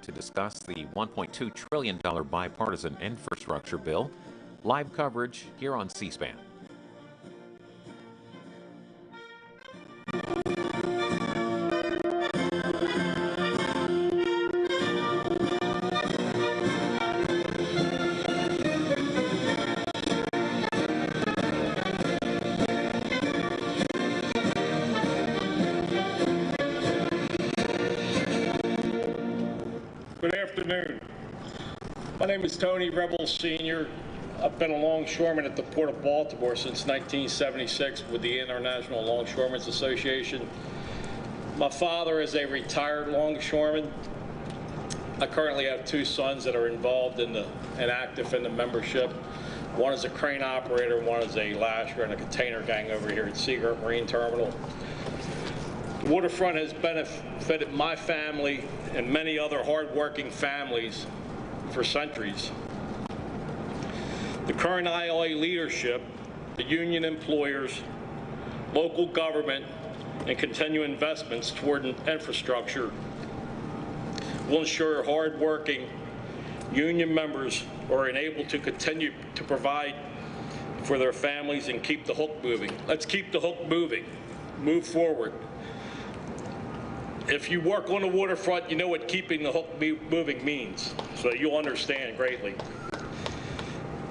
to discuss the $1.2 trillion bipartisan infrastructure bill. Live coverage here on C-SPAN. Good afternoon. My name is Tony Rebel Sr. I've been a longshoreman at the Port of Baltimore since 1976 with the International Longshoremen's Association. My father is a retired longshoreman. I currently have two sons that are involved in and active in the membership. One is a crane operator, one is a lasher in a container gang over here at Seagirt Marine Terminal. The waterfront has benefited my family and many other hard-working families for centuries. The current ILA leadership, the union employers, local government, and continued investments toward infrastructure will ensure hard-working union members are enabled to continue to provide for their families and keep the hook moving. Let's keep the hook moving. Move forward. If you work on the waterfront, you know what keeping the hook moving means, so you'll understand greatly.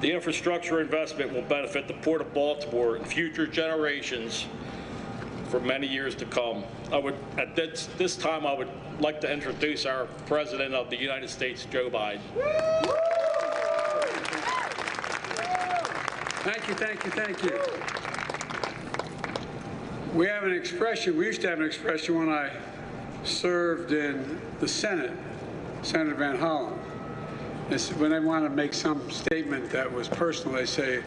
The infrastructure investment will benefit the Port of Baltimore and future generations for many years to come. At this time, I would like to introduce our President of the United States, Joe Biden. Thank you, thank you, thank you. We have an expression, we used to have an expression when I served in the Senate, Senator Van Hollen. When they want to make some statement that was personal, they say,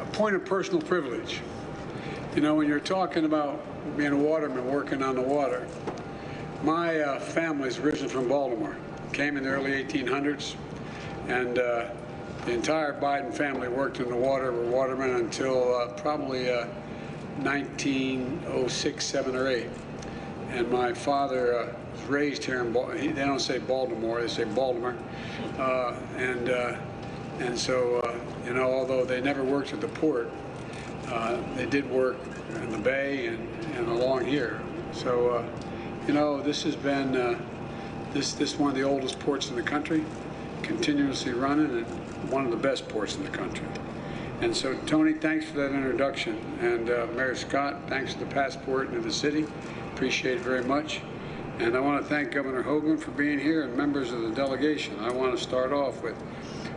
a point of personal privilege. You know, when you're talking about being a waterman working on the water, my family's originally from Baltimore, came in the early 1800s, and the entire Biden family worked in the water, were watermen until probably 1906, 7, or 8. And my father was raised here in Baltimore. They don't say Baltimore, they say Baltimore. And so, you know, although they never worked at the port, they did work in the bay and along here. So, you know, this has been this one of the oldest ports in the country, continuously running, and one of the best ports in the country. And so, Tony, thanks for that introduction. And Mayor Scott, thanks for the passport into the city. Appreciate it very much. And I want to thank Governor Hogan for being here and members of the delegation. I want to start off with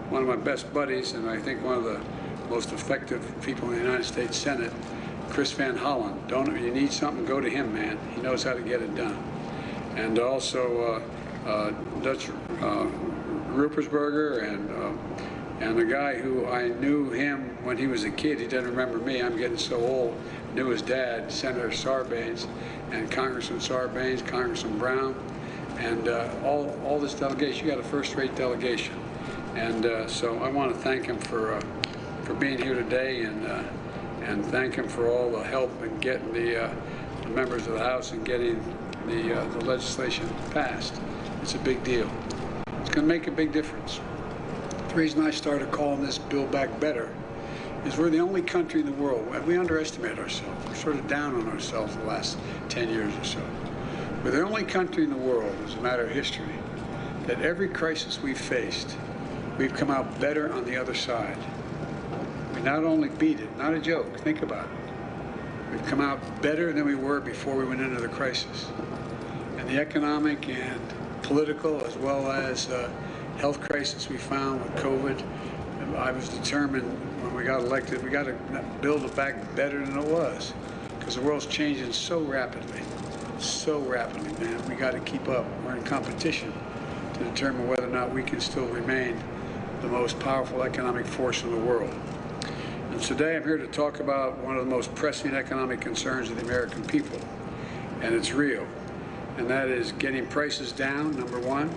one of my best buddies, and I think one of the most effective people in the United States Senate, Chris Van Hollen. If you need something, go to him, man. He knows how to get it done. And also Dutch Ruppersberger and a guy who I knew him when he was a kid. He doesn't remember me. I'm getting so old. Knew his dad, Senator Sarbanes, and Congressman Sarbanes, Congressman Brown, and all this delegation. You got a first-rate delegation, and so I want to thank him for being here today, and thank him for all the help in getting the members of the House and getting the legislation passed. It's a big deal. It's going to make a big difference. The reason I started calling this Build Back Better is we're the only country in the world, we underestimate ourselves. We're sort of down on ourselves the last 10 years or so. We're the only country in the world, as a matter of history, that every crisis we've faced, we've come out better on the other side. We not only beat it, not a joke, think about it. We've come out better than we were before we went into the crisis. And the economic and political, as well as health crisis we found with COVID, I was determined when we got elected, we got to build it back better than it was, because the world's changing so rapidly, man. We got to keep up. We're in competition to determine whether or not we can still remain the most powerful economic force in the world. And today I'm here to talk about one of the most pressing economic concerns of the American people, and it's real, and that is getting prices down, number one.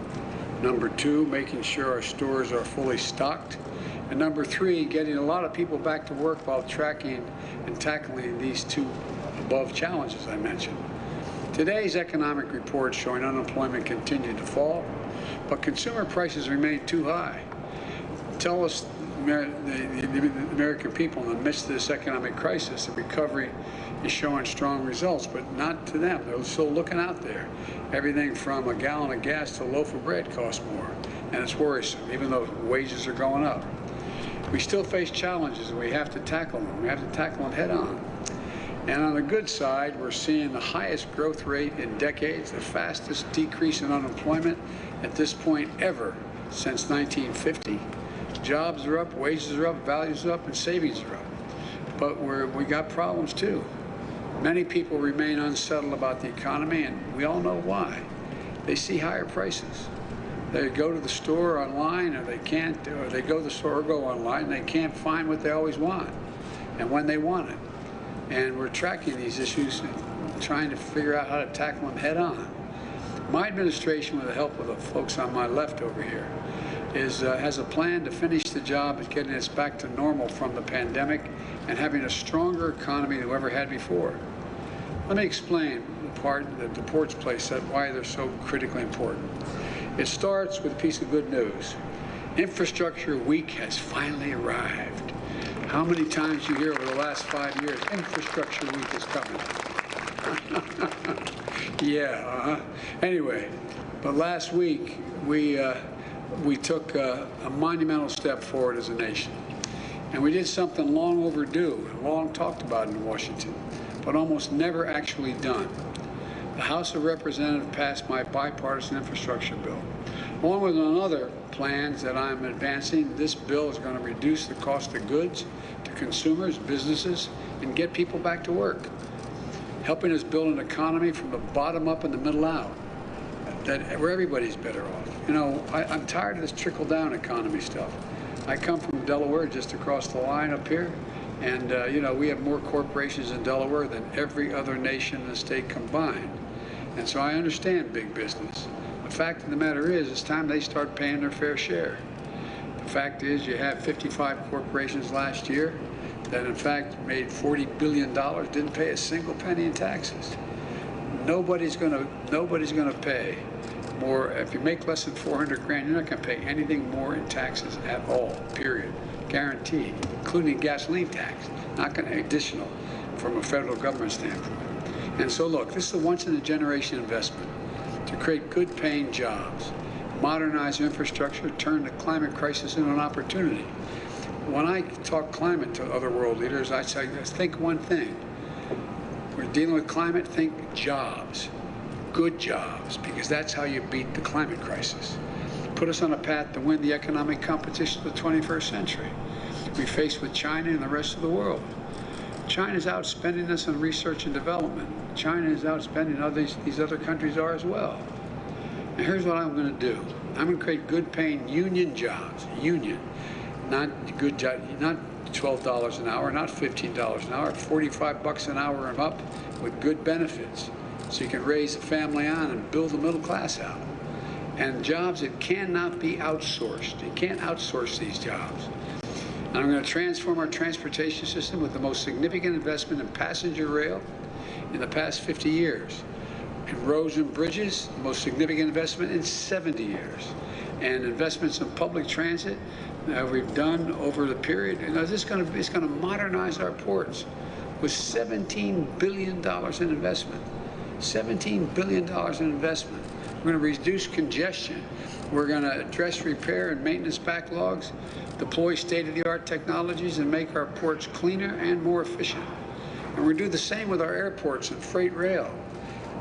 Number two, making sure our stores are fully stocked. And number three, getting a lot of people back to work while tracking and tackling these two above challenges I mentioned. Today's economic report showing unemployment continued to fall. but consumer prices remain too high. Tell us, the American people, in the midst of this economic crisis, the recovery is showing strong results, but not to them. They're still looking out there. Everything from a gallon of gas to a loaf of bread costs more, and it's worrisome, even though wages are going up. We still face challenges, and we have to tackle them. We have to tackle them head on. And on the good side, we're seeing the highest growth rate in decades, the fastest decrease in unemployment at this point ever since 1950. Jobs are up, wages are up, values are up, and savings are up. But we got problems too. Many people remain unsettled about the economy, and we all know why. They see higher prices. They go to the store online, or they can't, or they go to the store or go online, and they can't find what they always want and when they want it. And we're tracking these issues and trying to figure out how to tackle them head on. My administration, with the help of the folks on my left over here, has a plan to finish the job of getting us back to normal from the pandemic and having a stronger economy than we ever had before. Let me explain the part that the ports play said why they're so critically important. It starts with a piece of good news. Infrastructure Week has finally arrived. How many times you hear over the last 5 years, Infrastructure Week is coming? Yeah, Anyway, but last week we took a monumental step forward as a nation. And we did something long overdue, long talked about in Washington, but almost never actually done. The House of Representatives passed my bipartisan infrastructure bill. Along with other plans that I'm advancing, this bill is going to reduce the cost of goods to consumers, businesses, and get people back to work, helping us build an economy from the bottom up and the middle out, where everybody's better off. You know, I'm tired of this trickle-down economy stuff. I come from Delaware, just across the line up here, and you know, we have more corporations in Delaware than every other nation in the state combined. And so I understand big business. The fact of the matter is, it's time they start paying their fair share. The fact is, you have 55 corporations last year that in fact made $40 billion, didn't pay a single penny in taxes. Nobody's gonna pay more. If you make less than 400 grand, you're not gonna pay anything more in taxes at all, period. Guaranteed, including gasoline tax, not gonna additional from a federal government standpoint. And so look, this is a once-in-a-generation investment to create good-paying jobs, modernize infrastructure, turn the climate crisis into an opportunity. When I talk climate to other world leaders, I say, think one thing. We're dealing with climate, think jobs, good jobs, because that's how you beat the climate crisis. Put us on a path to win the economic competition of the 21st century. We face with China and the rest of the world. China's outspending us on research and development. China is outspending these other countries are as well. And here's what I'm going to do. I'm going to create good-paying union jobs, not good job, not $12 an hour, not $15 an hour, $45 an hour and up with good benefits, so you can raise a family on and build the middle class out. And jobs that cannot be outsourced. You can't outsource these jobs. And I'm going to transform our transportation system with the most significant investment in passenger rail in the past 50 years. In roads and bridges, the most significant investment in 70 years. And investments in public transit we've done over the period. You know, it's going to modernize our ports with $17 billion in investment. $17 billion in investment. We're going to reduce congestion. We're going to address repair and maintenance backlogs, deploy state-of-the-art technologies, and make our ports cleaner and more efficient. And we're going to do the same with our airports and freight rail.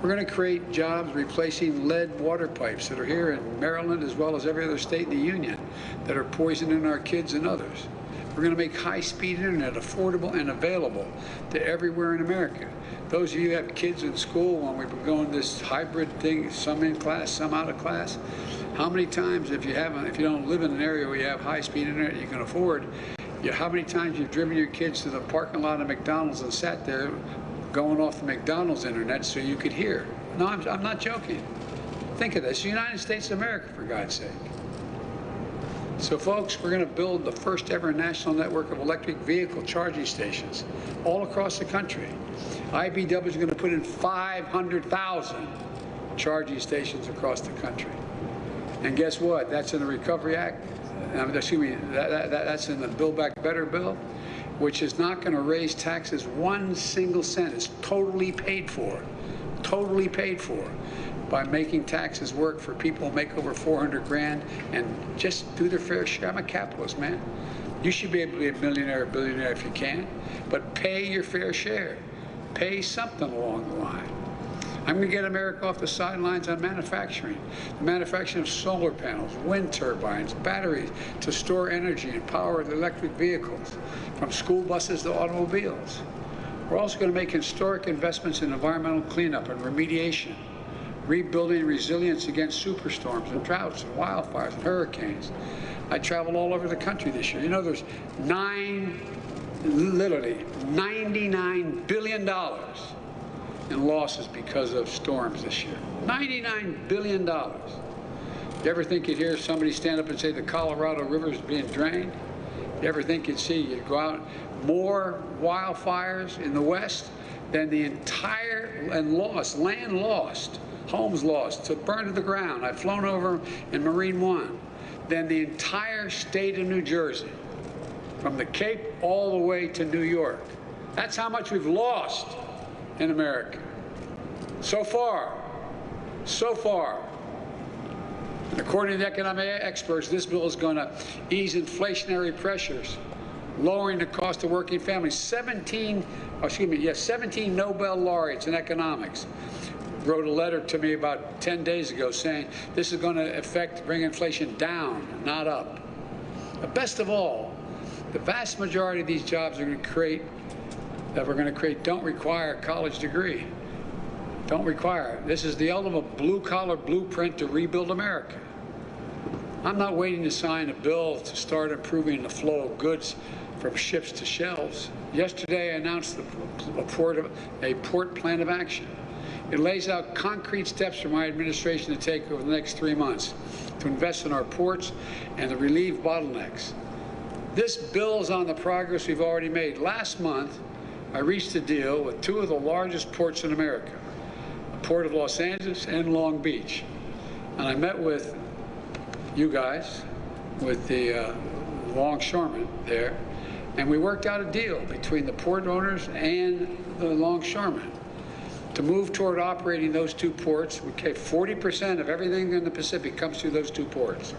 We're going to create jobs replacing lead water pipes that are here in Maryland as well as every other state in the union that are poisoning our kids and others. We're going to make high-speed internet affordable and available to everywhere in America. Those of you who have kids in school, when we've been going this hybrid thing, some in class, some out of class, how many times, if you don't live in an area where you have high-speed internet you can afford, how many times you've driven your kids to the parking lot of McDonald's and sat there going off the McDonald's internet so you could hear? No, I'm not joking. Think of this, the United States of America, for God's sake. So folks, we're going to build the first ever national network of electric vehicle charging stations all across the country. IBW is going to put in 500,000 charging stations across the country. And guess what? That's in the Recovery Act. Excuse me, that's in the Build Back Better bill, which is not going to raise taxes 1 single cent. It's totally paid for by making taxes work for people who make over 400 grand and just do their fair share. I'm a capitalist, man. You should be able to be a millionaire or billionaire if you can, but pay your fair share. Pay something along the line. I'm going to get America off the sidelines on manufacturing. The manufacturing of solar panels, wind turbines, batteries to store energy and power the electric vehicles, from school buses to automobiles. We're also going to make historic investments in environmental cleanup and remediation, rebuilding resilience against superstorms and droughts and wildfires and hurricanes. I traveled all over the country this year. You know, there's literally $99 billion in losses because of storms this year. $99 billion. You ever think you'd hear somebody stand up and say the Colorado River is being drained? You ever think you'd go out, more wildfires in the West than the entire, and lost, land lost, homes lost, to burn to the ground. I've flown over in Marine One, than the entire state of New Jersey, from the Cape all the way to New York. That's how much we've lost in America. So far. And according to the economic experts, this bill is going to ease inflationary pressures, lowering the cost of working families. 17 Nobel laureates in economics wrote a letter to me about 10 days ago saying this is going to bring inflation down, not up. But best of all, the vast majority of these jobs we're going to create don't require a college degree. Don't require it. This is the ultimate blue-collar blueprint to rebuild America. I'm not waiting to sign a bill to start improving the flow of goods from ships to shelves. Yesterday, I announced a port plan of action. It lays out concrete steps for my administration to take over the next 3 months to invest in our ports and to relieve bottlenecks. This builds on the progress we've already made. Last month, I reached a deal with 2 of the largest ports in America, the Port of Los Angeles and Long Beach. And I met with you guys, with the longshoremen there, and we worked out a deal between the port owners and the longshoremen to move toward operating those 2 ports. Okay, 40% of everything in the Pacific comes through those 2 ports.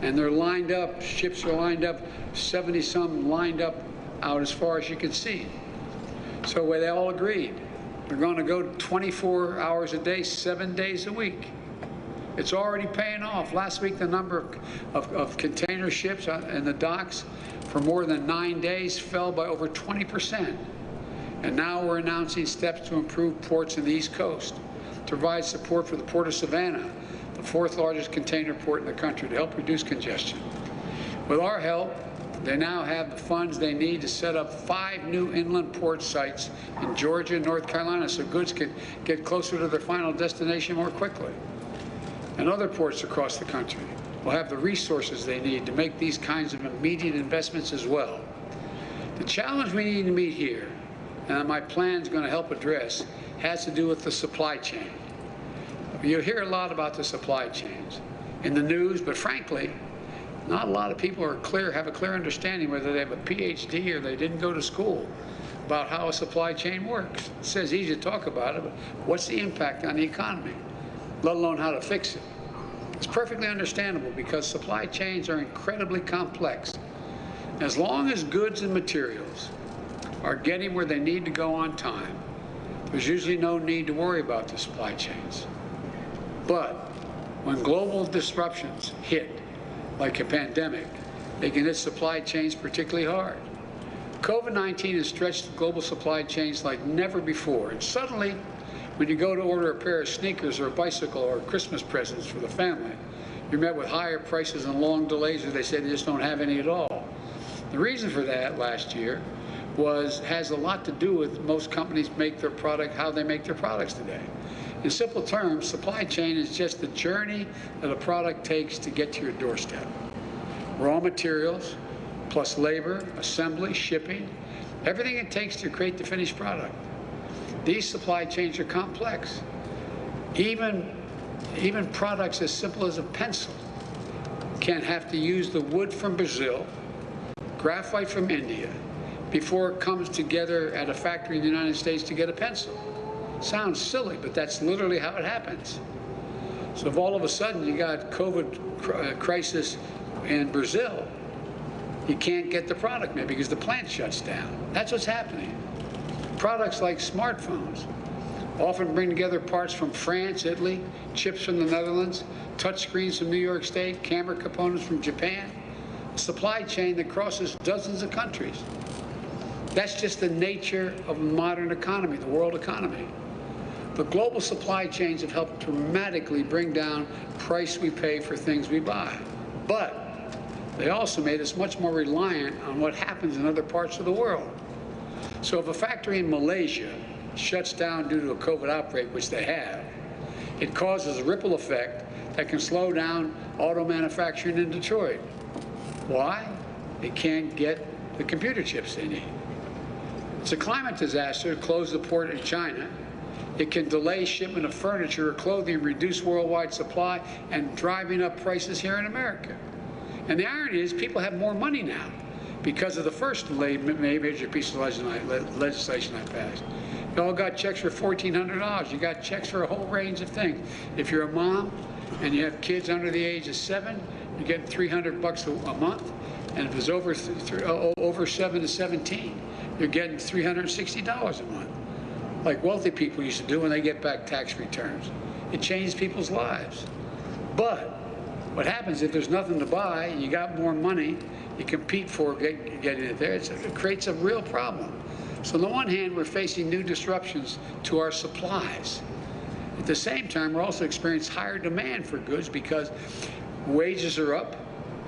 And they're lined up, ships are lined up, 70-some lined up out as far as you can see. So they all agreed. They're going to go 24 hours a day, 7 days a week. It's already paying off. Last week, the number of container ships in the docks for more than 9 days fell by over 20%. And now we're announcing steps to improve ports in the East Coast, to provide support for the Port of Savannah, the 4th largest container port in the country, to help reduce congestion. With our help, they now have the funds they need to set up 5 new inland port sites in Georgia and North Carolina so goods can get closer to their final destination more quickly. And other ports across the country will have the resources they need to make these kinds of immediate investments as well. The challenge we need to meet here, and my plan is going to help address, has to do with the supply chain. You hear a lot about the supply chains in the news, but frankly, not a lot of people have a clear understanding, whether they have a PhD or they didn't go to school, about how a supply chain works. It says easy to talk about it, but what's the impact on the economy, let alone how to fix it? It's perfectly understandable because supply chains are incredibly complex. As long as goods and materials are getting where they need to go on time, there's usually no need to worry about the supply chains. But when global disruptions hit, like a pandemic, they can hit supply chains particularly hard. COVID-19 has stretched global supply chains like never before. And suddenly, when you go to order a pair of sneakers or a bicycle or Christmas presents for the family, you're met with higher prices and long delays, or they say they just don't have any at all. The reason for that last year has a lot to do with most companies how they make their products today. In simple terms, supply chain is just the journey that a product takes to get to your doorstep. Raw materials, plus labor, assembly, shipping, everything it takes to create the finished product. These supply chains are complex. Even products as simple as a pencil can't have to use the wood from Brazil, graphite from India, before it comes together at a factory in the United States to get a pencil. Sounds silly, but that's literally how it happens. So if all of a sudden you got COVID crisis in Brazil, you can't get the product maybe because the plant shuts down. That's what's happening. Products like smartphones often bring together parts from France, Italy, chips from the Netherlands, touchscreens from New York State, camera components from Japan, a supply chain that crosses dozens of countries. That's just the nature of a modern economy, the world economy. The global supply chains have helped dramatically bring down price we pay for things we buy. But they also made us much more reliant on what happens in other parts of the world. So if a factory in Malaysia shuts down due to a COVID outbreak, which they have, it causes a ripple effect that can slow down auto manufacturing in Detroit. Why? They can't get the computer chips they need. It's a climate disaster to close the port in China. It can delay shipment of furniture or clothing, reduce worldwide supply, and driving up prices here in America. And the irony is people have more money now because of the first major piece of legislation I passed. You all got checks for $1,400. You got checks for a whole range of things. If you're a mom and you have kids under the age of 7, you're getting $300 a month. And if it's over 7 to 17, you're getting $360 a month, like wealthy people used to do when they get back tax returns. It changed people's lives. But what happens if there's nothing to buy, you got more money, you compete for getting it there, it creates a real problem. So on the one hand, we're facing new disruptions to our supplies. At the same time, we're also experiencing higher demand for goods because wages are up,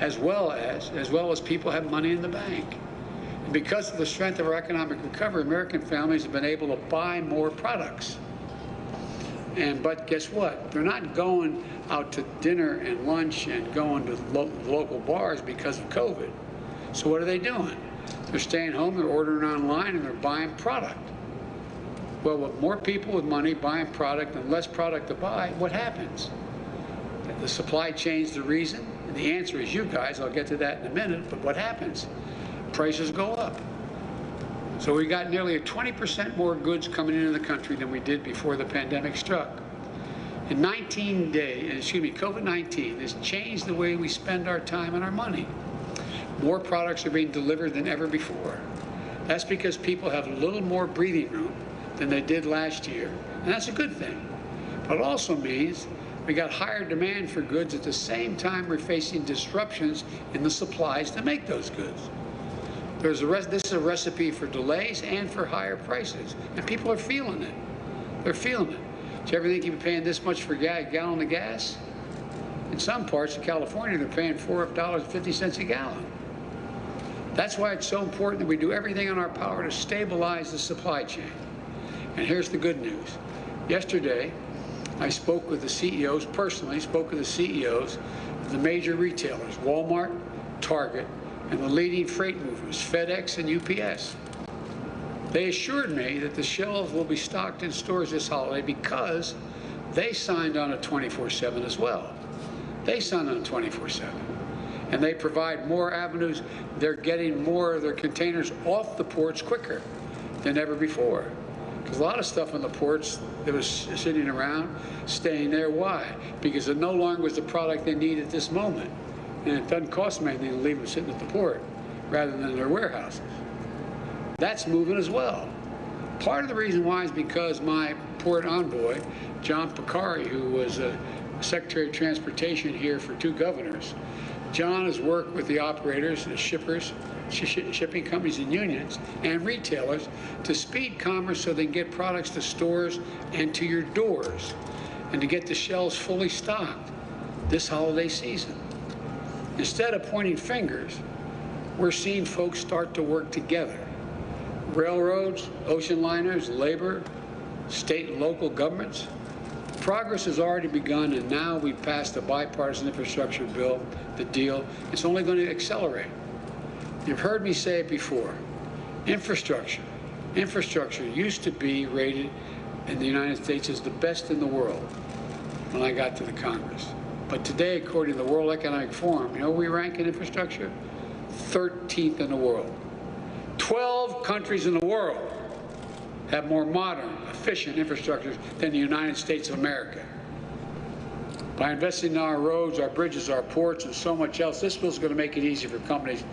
as well as people have money in the bank. And because of the strength of our economic recovery, American families have been able to buy more products. But guess what? They're not going out to dinner and lunch and going to local bars because of COVID. So what are they doing? They're staying home, they're ordering online, and they're buying product. Well, with more people with money buying product and less product to buy, what happens? The supply chain's the reason? And the answer is you guys. I'll get to that in a minute. But what happens? Prices go up. So we got nearly 20% more goods coming into the country than we did before the pandemic struck. In 19 days, COVID-19 has changed the way we spend our time and our money. More products are being delivered than ever before. That's because people have a little more breathing room than they did last year, and that's a good thing. But it also means we got higher demand for goods at the same time we're facing disruptions in the supplies to make those goods. This is a recipe for delays and for higher prices, and people are feeling it. They're feeling it. Do you ever think you'd be paying this much for a gallon of gas? In some parts of California, they're paying $4.50 a gallon. That's why it's so important that we do everything in our power to stabilize the supply chain. And here's the good news. Yesterday, I spoke with the CEOs, personally spoke with the CEOs of the major retailers, Walmart, Target, and the leading freight movers, FedEx and UPS. They assured me that the shelves will be stocked in stores this holiday because they signed on a 24/7 as well. They signed on a 24/7. And they provide more avenues. They're getting more of their containers off the ports quicker than ever before. Because a lot of stuff on the ports that was sitting around, staying there. Why? Because it no longer was the product they need at this moment. And it doesn't cost them anything to leave them sitting at the port rather than in their warehouses. That's moving as well. Part of the reason why is because my port envoy, John Picari, who was Secretary of Transportation here for 2 governors, John has worked with the operators, the shippers, shipping companies and unions, and retailers to speed commerce so they can get products to stores and to your doors and to get the shelves fully stocked this holiday season. Instead of pointing fingers, we're seeing folks start to work together. Railroads, ocean liners, labor, state and local governments. Progress has already begun, and now we've passed the bipartisan infrastructure bill, the deal. It's only going to accelerate. You've heard me say it before. Infrastructure used to be rated in the United States as the best in the world when I got to the Congress. But today, according to the World Economic Forum, you know where we rank in infrastructure? 13th in the world. 12 countries in the world have more modern, efficient infrastructures than the United States of America. By investing in our roads, our bridges, our ports, and so much else, this bill is going to make it easy for companies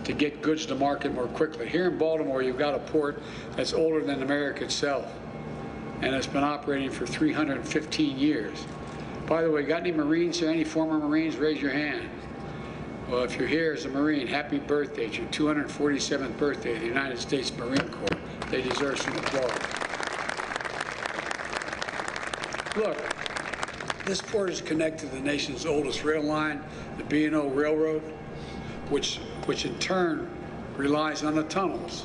to get goods to market more quickly. Here in Baltimore, you've got a port that's older than America itself, and it's been operating for 315 years. By the way, got any Marines here? Any former Marines? Raise your hand. Well, if you're here as a Marine, happy birthday. It's your 247th birthday of the United States Marine Corps. They deserve some applause. Look, this port is connected to the nation's oldest rail line, the B&O Railroad, which in turn relies on the tunnels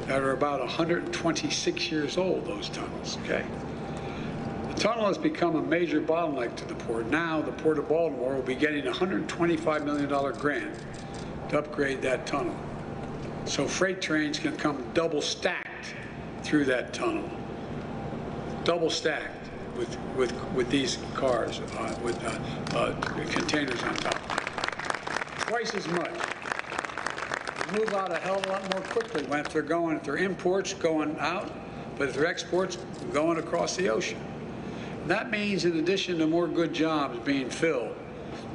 that are about 126 years old, those tunnels, okay? The tunnel has become a major bottleneck to the port. Now, the Port of Baltimore will be getting a $125 million grant to upgrade that tunnel. So freight trains can come double stacked through that tunnel. Double stacked with these cars, with containers on top. Twice as much. They move out a hell of a lot more quickly when if they're imports going out, but if they're exports going across the ocean. That means in addition to more good jobs being filled,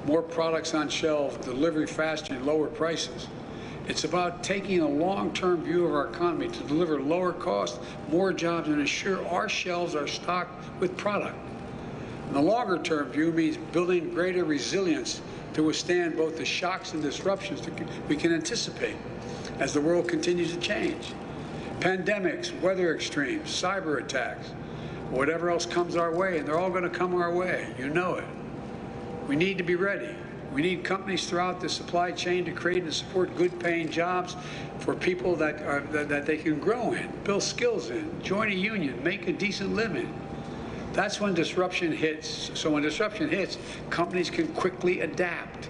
more products on shelves, delivery faster and lower prices, it's about taking a long-term view of our economy to deliver lower cost, more jobs, and ensure our shelves are stocked with product. And the longer-term view means building greater resilience to withstand both the shocks and disruptions that we can anticipate as the world continues to change. Pandemics, weather extremes, cyber attacks, whatever else comes our way, and they're all going to come our way. You know it. We need to be ready. We need companies throughout the supply chain to create and support good-paying jobs for people that they can grow in, build skills in, join a union, make a decent living. That's when disruption hits. So when disruption hits, companies can quickly adapt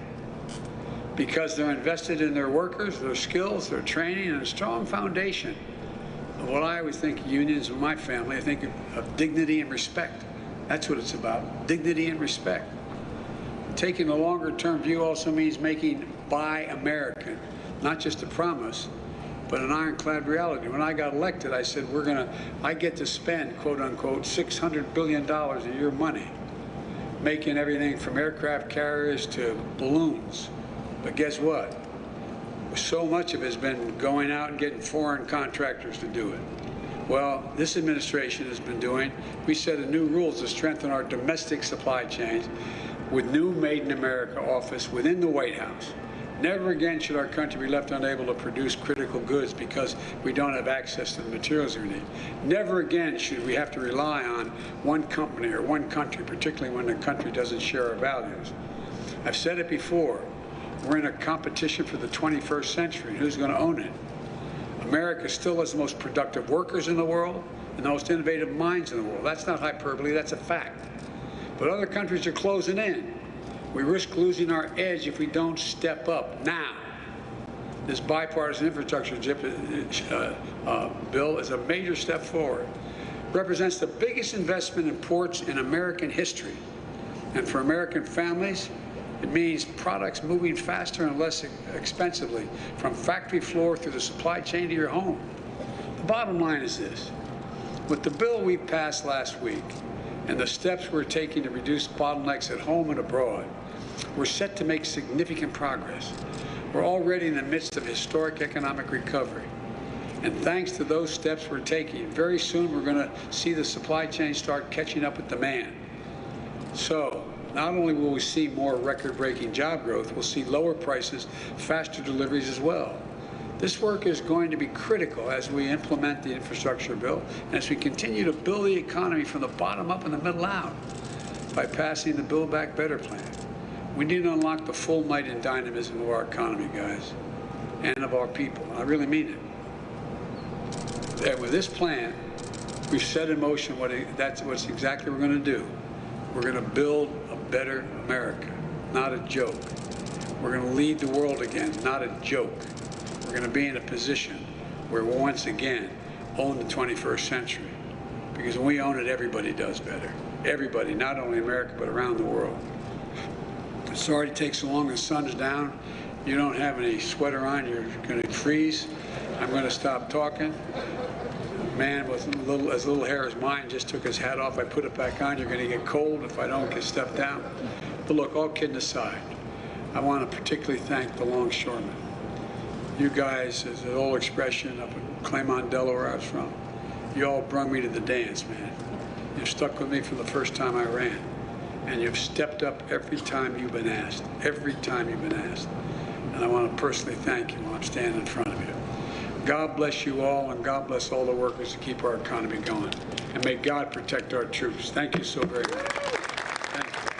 because they're invested in their workers, their skills, their training, and a strong foundation of what I always think unions in my family, I think of dignity and respect. That's what it's about, dignity and respect. Taking a longer-term view also means making Buy American, not just a promise, but an ironclad reality. When I got elected, I said, I get to spend, quote unquote, $600 billion a year money, making everything from aircraft carriers to balloons. But guess what? So much of it has been going out and getting foreign contractors to do it. Well, this administration has been doing, we set a new rules to strengthen our domestic supply chains with new Made in America office within the White House. Never again should our country be left unable to produce critical goods because we don't have access to the materials we need. Never again should we have to rely on one company or one country, particularly when the country doesn't share our values. I've said it before, we're in a competition for the 21st century. Who's going to own it? America still has the most productive workers in the world and the most innovative minds in the world. That's not hyperbole, that's a fact. But other countries are closing in. We risk losing our edge if we don't step up now. This bipartisan infrastructure bill is a major step forward. Represents the biggest investment in ports in American history. And for American families, it means products moving faster and less expensively from factory floor through the supply chain to your home. The bottom line is this. With the bill we passed last week and the steps we're taking to reduce bottlenecks at home and abroad, we're set to make significant progress. We're already in the midst of historic economic recovery. And thanks to those steps we're taking, very soon we're going to see the supply chain start catching up with demand. So, not only will we see more record-breaking job growth, we'll see lower prices, faster deliveries as well. This work is going to be critical as we implement the infrastructure bill and as we continue to build the economy from the bottom up and the middle out by passing the Build Back Better plan. We need to unlock the full might and dynamism of our economy, guys, and of our people. I really mean it. And with this plan, we've set in motion that's exactly what we're going to do. We're going to build a better America, not a joke. We're going to lead the world again, not a joke. We're going to be in a position where we'll once again own the 21st century. Because when we own it, everybody does better. Everybody, not only America, but around the world. Sorry it takes so long. The sun's down. You don't have any sweater on. You're going to freeze. I'm going to stop talking. Man with as little hair as mine just took his hat off. I put it back on. You're going to get cold if I don't get stuff down. But look, all kidding aside, I want to particularly thank the longshoremen. You guys, as an old expression up in Claymont, Delaware, I was from, you all brung me to the dance, man. You've stuck with me from the first time I ran. And you've stepped up every time you've been asked. Every time you've been asked. And I want to personally thank you while I'm standing in front of you. God bless you all, and God bless all the workers to keep our economy going. And may God protect our troops. Thank you so very much. Thank you.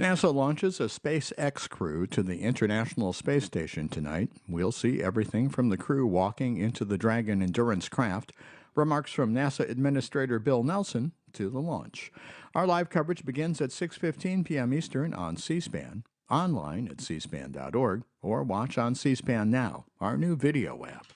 NASA launches a SpaceX crew to the International Space Station tonight. We'll see everything from the crew walking into the Dragon Endurance craft, remarks from NASA Administrator Bill Nelson, to the launch. Our live coverage begins at 6:15 p.m. Eastern on C-SPAN, online at cspan.org, or watch on C-SPAN Now, our new video app.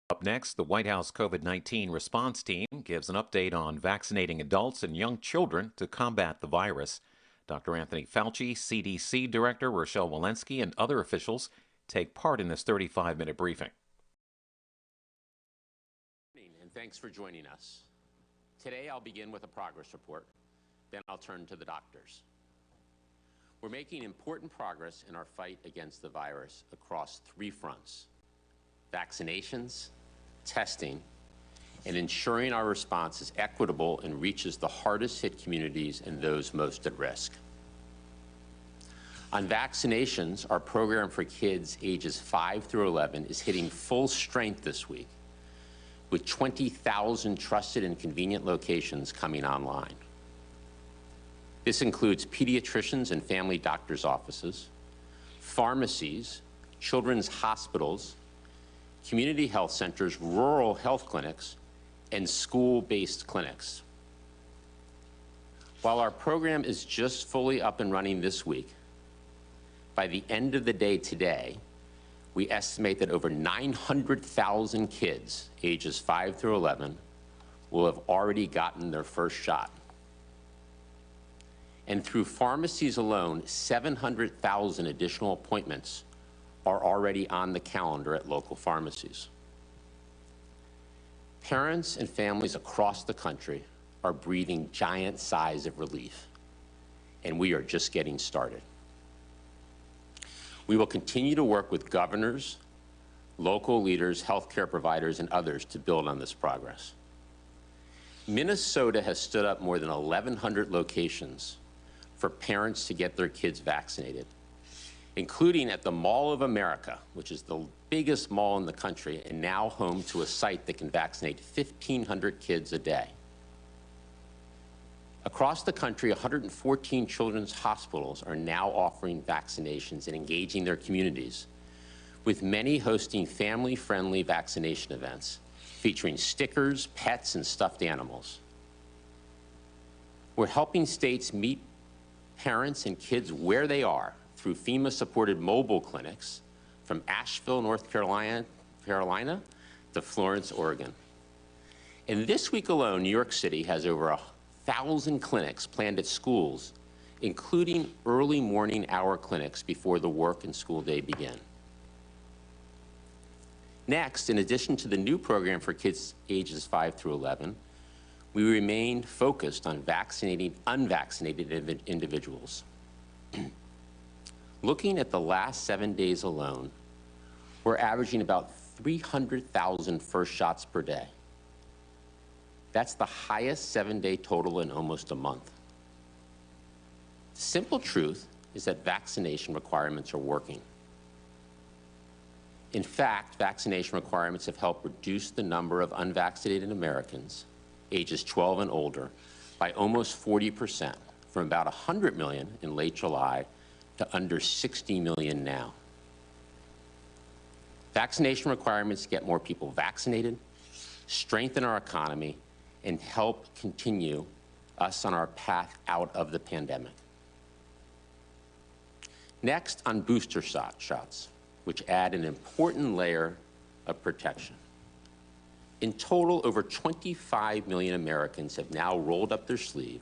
Up next, the White House COVID-19 response team gives an update on vaccinating adults and young children to combat the virus. Dr. Anthony Fauci, CDC Director Rochelle Walensky, and other officials take part in this 35-minute briefing. And thanks for joining us. Today, I'll begin with a progress report. Then I'll turn to the doctors. We're making important progress in our fight against the virus across three fronts: vaccinations, testing, and ensuring our response is equitable and reaches the hardest hit communities and those most at risk. On vaccinations, our program for kids ages 5 through 11 is hitting full strength this week, with 20,000 trusted and convenient locations coming online. This includes pediatricians and family doctors' offices, pharmacies, children's hospitals, community health centers, rural health clinics, and school-based clinics. While our program is just fully up and running this week, by the end of the day today, we estimate that over 900,000 kids ages 5 through 11 will have already gotten their first shot. And through pharmacies alone, 700,000 additional appointments are already on the calendar at local pharmacies. Parents and families across the country are breathing giant sighs of relief, and we are just getting started. We will continue to work with governors, local leaders, healthcare providers, and others to build on this progress. Minnesota has stood up more than 1,100 locations for parents to get their kids vaccinated, including at the Mall of America, which is the biggest mall in the country and now home to a site that can vaccinate 1,500 kids a day. Across the country, 114 children's hospitals are now offering vaccinations and engaging their communities, with many hosting family-friendly vaccination events featuring stickers, pets, and stuffed animals. We're helping states meet parents and kids where they are through FEMA-supported mobile clinics from Asheville, North Carolina to Florence, Oregon. And this week alone, New York City has over 1,000 clinics planned at schools, including early morning hour clinics before the work and school day begin. Next, in addition to the new program for kids ages 5 through 11, we remain focused on vaccinating unvaccinated individuals. Looking at the last 7 days alone, we're averaging about 300,000 first shots per day. That's the highest 7-day total in almost a month. The simple truth is that vaccination requirements are working. In fact, vaccination requirements have helped reduce the number of unvaccinated Americans ages 12 and older by almost 40%, from about 100 million in late July to under 60 million now. Vaccination requirements get more people vaccinated, strengthen our economy, and help continue us on our path out of the pandemic. Next, on booster shots, which add an important layer of protection. In total, over 25 million Americans have now rolled up their sleeve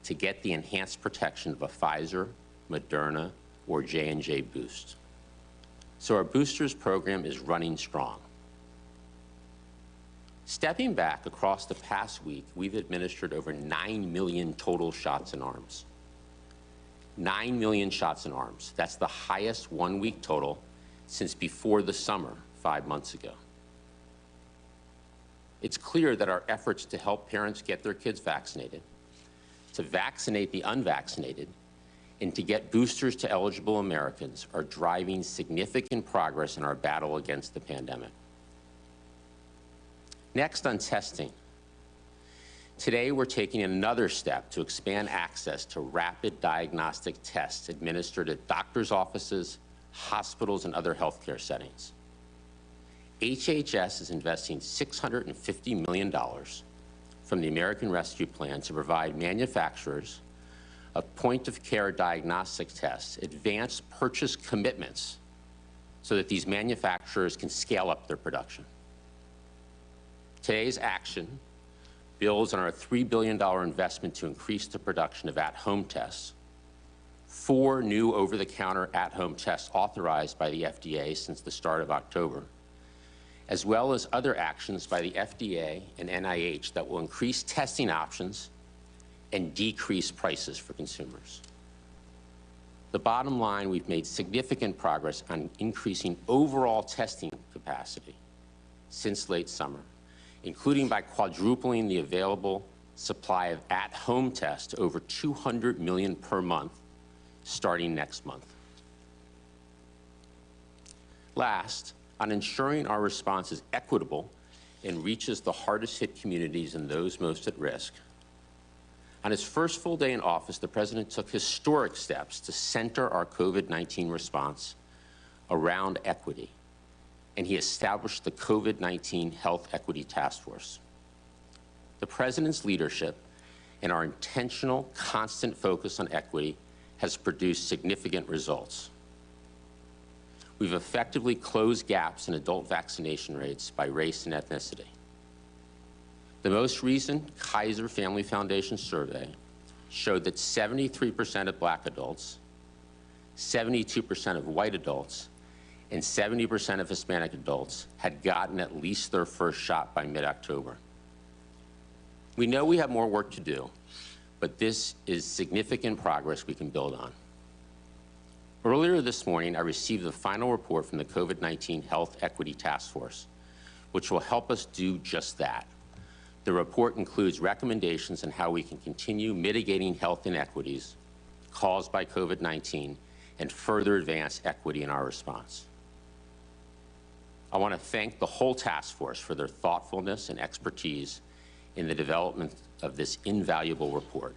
to get the enhanced protection of a Pfizer, Moderna, or J&J boost. So our boosters program is running strong. Stepping back across the past week, we've administered over 9 million total shots in arms. 9 million shots in arms. That's the highest one-week total since before the summer 5 months ago. It's clear that our efforts to help parents get their kids vaccinated, to vaccinate the unvaccinated, and to get boosters to eligible Americans are driving significant progress in our battle against the pandemic. Next, on testing. Today, we're taking another step to expand access to rapid diagnostic tests administered at doctors' offices, hospitals, and other healthcare settings. HHS is investing $650 million from the American Rescue Plan to provide manufacturers of point-of-care diagnostic tests advanced purchase commitments so that these manufacturers can scale up their production. Today's action builds on our $3 billion investment to increase the production of at-home tests, 4 new over-the-counter at-home tests authorized by the FDA since the start of October, as well as other actions by the FDA and NIH that will increase testing options and decrease prices for consumers. The bottom line, we've made significant progress on increasing overall testing capacity since late summer, including by quadrupling the available supply of at-home tests to over 200 million per month, starting next month. Last, on ensuring our response is equitable and reaches the hardest hit communities and those most at risk. On his first full day in office, the President took historic steps to center our COVID-19 response around equity, and he established the COVID-19 Health Equity Task Force. The President's leadership and our intentional, constant focus on equity has produced significant results. We've effectively closed gaps in adult vaccination rates by race and ethnicity. The most recent Kaiser Family Foundation survey showed that 73% of Black adults, 72% of white adults, and 70% of Hispanic adults had gotten at least their first shot by mid-October. We know we have more work to do, but this is significant progress we can build on. Earlier this morning, I received the final report from the COVID-19 Health Equity Task Force, which will help us do just that. The report includes recommendations on how we can continue mitigating health inequities caused by COVID-19 and further advance equity in our response. I want to thank the whole task force for their thoughtfulness and expertise in the development of this invaluable report.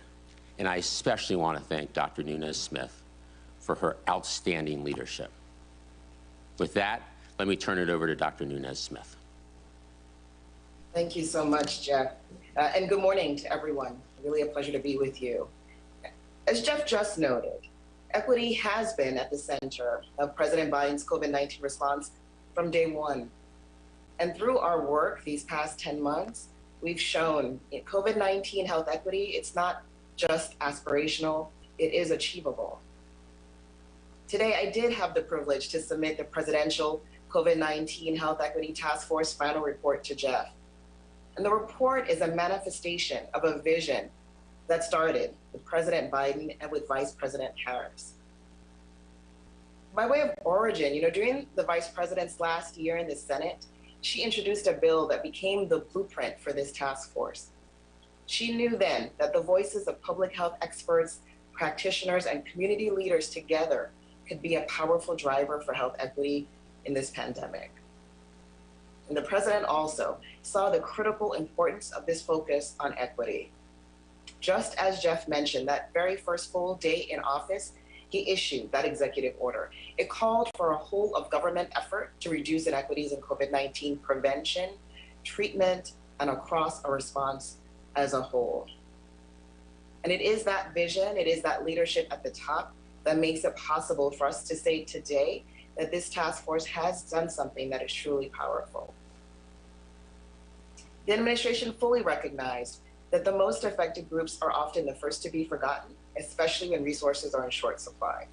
And I especially want to thank Dr. Nunez-Smith for her outstanding leadership. With that, let me turn it over to Dr. Nunez-Smith. Thank you so much, Jeff. And good morning to everyone. Really a pleasure to be with you. As Jeff just noted, equity has been at the center of President Biden's COVID-19 response from day one. And through our work these past 10 months, we've shown in COVID-19 health equity, it's not just aspirational, it is achievable. Today, I did have the privilege to submit the Presidential COVID-19 Health Equity Task Force final report to Jeff. And the report is a manifestation of a vision that started with President Biden and with Vice President Harris. By way of origin, during the Vice President's last year in the Senate, she introduced a bill that became the blueprint for this task force. She knew then that the voices of public health experts, practitioners, and community leaders together could be a powerful driver for health equity in this pandemic. And the President also saw the critical importance of this focus on equity. Just as Jeff mentioned, that very first full day in office, he issued that executive order. It called for a whole of government effort to reduce inequities in COVID-19 prevention, treatment, and across a response as a whole. And it is that vision, it is that leadership at the top that makes it possible for us to say today that this task force has done something that is truly powerful. The administration fully recognized that the most affected groups are often the first to be forgotten, especially when resources are in short supply.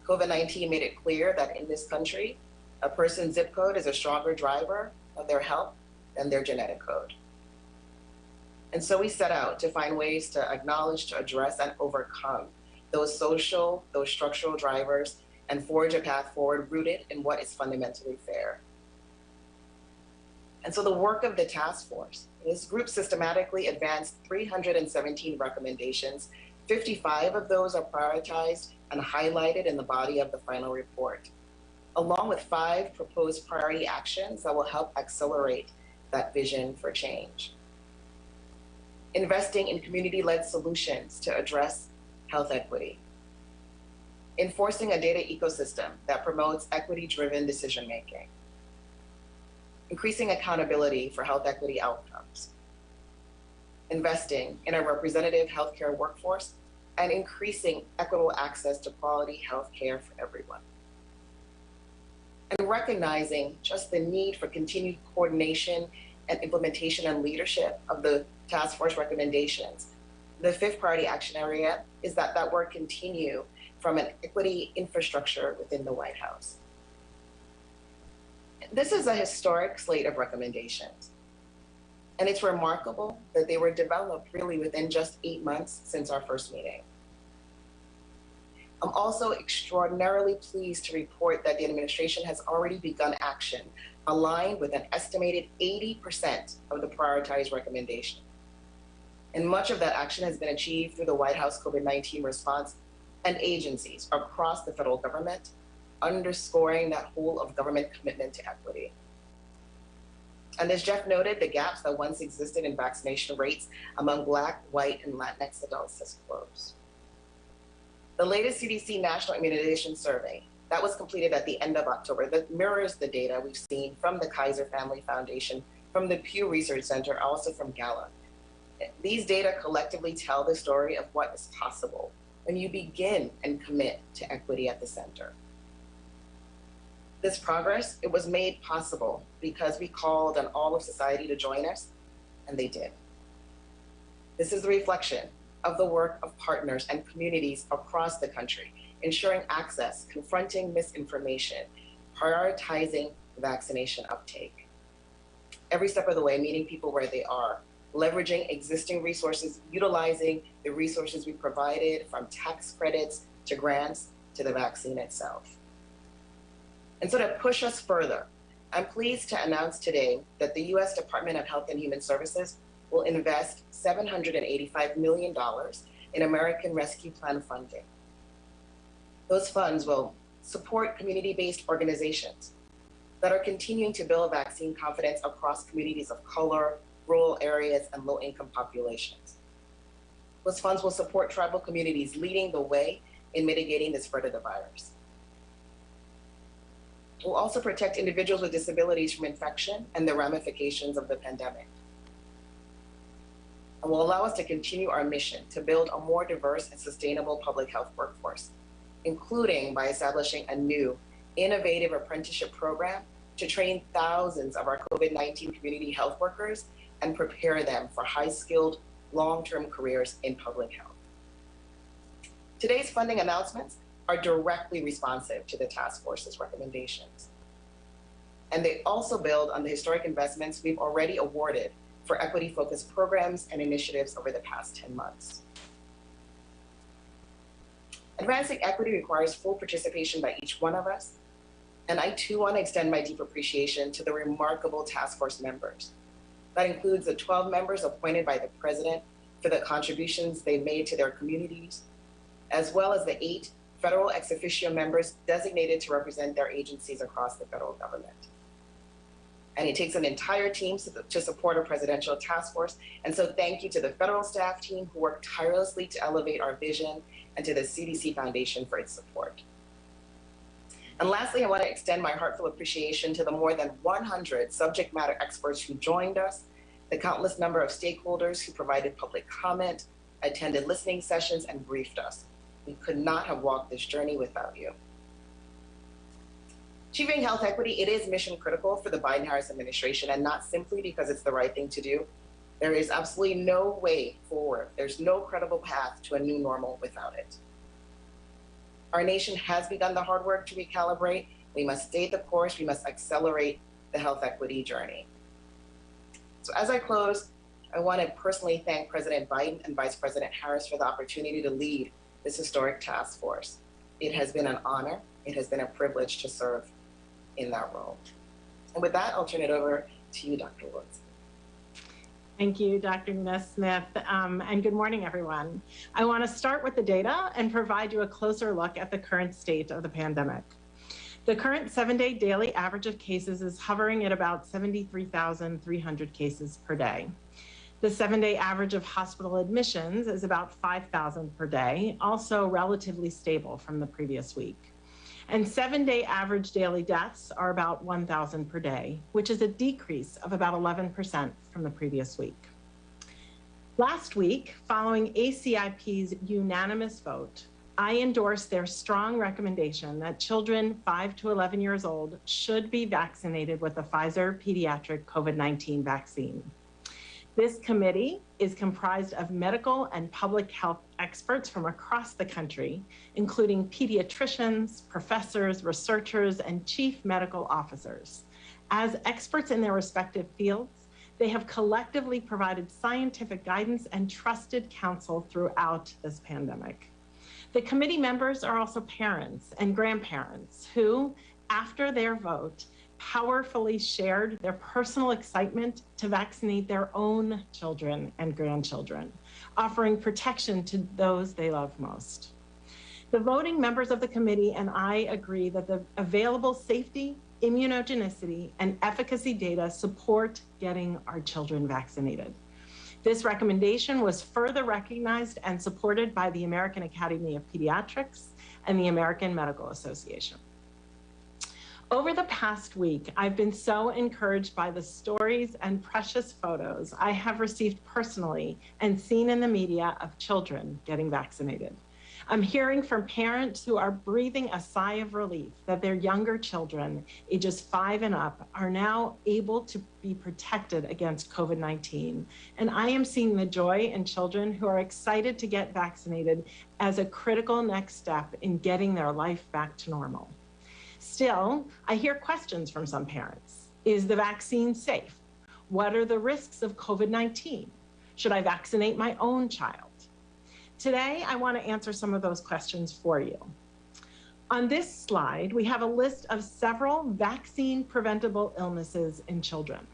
COVID-19 made it clear that in this country, a person's zip code is a stronger driver of their health than their genetic code. And so we set out to find ways to acknowledge, to address, and overcome those social, those structural drivers, and forge a path forward rooted in what is fundamentally fair. And so the work of the task force, this group systematically advanced 317 recommendations. 55 of those are prioritized and highlighted in the body of the final report, along with 5 proposed priority actions that will help accelerate that vision for change. Investing in community-led solutions to address health equity. Enforcing a data ecosystem that promotes equity-driven decision-making. Increasing accountability for health equity outcomes. Investing in a representative healthcare workforce and increasing equitable access to quality healthcare for everyone. And recognizing just the need for continued coordination and implementation and leadership of the task force recommendations. The 5th priority action area is that work continue from an equity infrastructure within the White House. This is a historic slate of recommendations. And it's remarkable that they were developed really within just 8 months since our first meeting. I'm also extraordinarily pleased to report that the administration has already begun action aligned with an estimated 80% of the prioritized recommendation. And much of that action has been achieved through the White House COVID-19 response and agencies across the federal government, underscoring that whole of government commitment to equity. And as Jeff noted, the gaps that once existed in vaccination rates among Black, white, and Latinx adults has closed. The latest CDC National Immunization Survey that was completed at the end of October that mirrors the data we've seen from the Kaiser Family Foundation, from the Pew Research Center, also from Gallup. These data collectively tell the story of what is possible when you begin and commit to equity at the center. This progress, it was made possible because we called on all of society to join us, and they did. This is the reflection of the work of partners and communities across the country, ensuring access, confronting misinformation, prioritizing vaccination uptake. Every step of the way, meeting people where they are, leveraging existing resources, utilizing the resources we provided, from tax credits to grants to the vaccine itself. And so to push us further, I'm pleased to announce today that the U.S. Department of Health and Human Services will invest $785 million in American Rescue Plan funding. Those funds will support community-based organizations that are continuing to build vaccine confidence across communities of color, rural areas, and low-income populations. Those funds will support tribal communities leading the way in mitigating the spread of the virus. We'll also protect individuals with disabilities from infection and the ramifications of the pandemic. And will allow us to continue our mission to build a more diverse and sustainable public health workforce, including by establishing a new, innovative apprenticeship program to train thousands of our COVID-19 community health workers and prepare them for high-skilled, long-term careers in public health. Today's funding announcements are directly responsive to the task force's recommendations. And they also build on the historic investments we've already awarded for equity-focused programs and initiatives over the past 10 months. Advancing equity requires full participation by each one of us. And I too want to extend my deep appreciation to the remarkable task force members. That includes the 12 members appointed by the president for the contributions they made to their communities, as well as the 8 federal ex officio members designated to represent their agencies across the federal government. And it takes an entire team to support a presidential task force. And so thank you to the federal staff team who worked tirelessly to elevate our vision, and to the CDC Foundation for its support. And lastly, I want to extend my heartfelt appreciation to the more than 100 subject matter experts who joined us, the countless number of stakeholders who provided public comment, attended listening sessions, and briefed us. We could not have walked this journey without you. Achieving health equity, it is mission critical for the Biden-Harris administration, and not simply because it's the right thing to do. There is absolutely no way forward. There's no credible path to a new normal without it. Our nation has begun the hard work to recalibrate. We must stay the course. We must accelerate the health equity journey. So as I close, I want to personally thank President Biden and Vice President Harris for the opportunity to lead this historic task force. It has been an honor. It has been a privilege to serve in that role. And with that, I'll turn it over to you, Dr. Woods. Thank you, Dr. Smith, and good morning, everyone. I want to start with the data and provide you a closer look at the current state of the pandemic. The current 7-day daily average of cases is hovering at about 73,300 cases per day. The 7-day average of hospital admissions is about 5,000 per day, also relatively stable from the previous week. And 7-day average daily deaths are about 1,000 per day, which is a decrease of about 11% from the previous week. Last week, following ACIP's unanimous vote, I endorsed their strong recommendation that children 5 to 11 years old should be vaccinated with the Pfizer pediatric COVID-19 vaccine. This committee is comprised of medical and public health experts from across the country, including pediatricians, professors, researchers, and chief medical officers. As experts in their respective fields, they have collectively provided scientific guidance and trusted counsel throughout this pandemic. The committee members are also parents and grandparents who, after their vote, powerfully shared their personal excitement to vaccinate their own children and grandchildren, offering protection to those they love most. The voting members of the committee and I agree that the available safety, immunogenicity, and efficacy data support getting our children vaccinated. This recommendation was further recognized and supported by the American Academy of Pediatrics and the American Medical Association. Over the past week, I've been so encouraged by the stories and precious photos I have received personally and seen in the media of children getting vaccinated. I'm hearing from parents who are breathing a sigh of relief that their younger children, ages 5 and up, are now able to be protected against COVID-19. And I am seeing the joy in children who are excited to get vaccinated as a critical next step in getting their life back to normal. Still, I hear questions from some parents. Is the vaccine safe? What are the risks of COVID-19? Should I vaccinate my own child? Today, I want to answer some of those questions for you. On this slide, we have a list of several vaccine-preventable illnesses in children.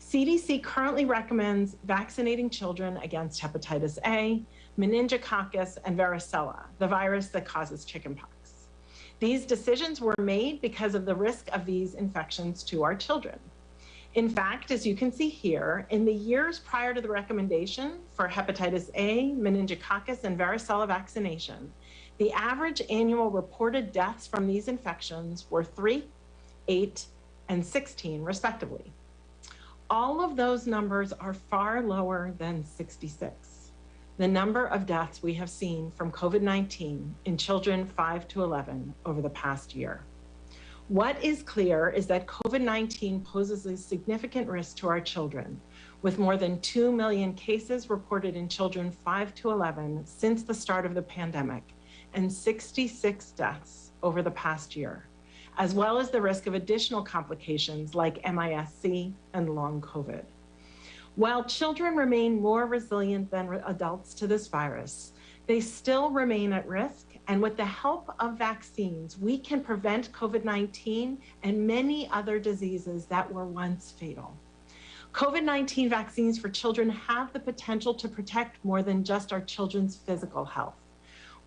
CDC currently recommends vaccinating children against hepatitis A, meningococcus, and varicella, the virus that causes chickenpox. These decisions were made because of the risk of these infections to our children. In fact, as you can see here, in the years prior to the recommendation for hepatitis A, meningococcus, and varicella vaccination, the average annual reported deaths from these infections were 3, 8, and 16, respectively. All of those numbers are far lower than 66. The number of deaths we have seen from COVID-19 in children 5 to 11 over the past year. What is clear is that COVID-19 poses a significant risk to our children, with more than 2 million cases reported in children 5 to 11 since the start of the pandemic, and 66 deaths over the past year, as well as the risk of additional complications like MIS-C and long COVID. While children remain more resilient than adults to this virus, they still remain at risk, and with the help of vaccines, we can prevent COVID-19 and many other diseases that were once fatal. COVID-19 vaccines for children have the potential to protect more than just our children's physical health.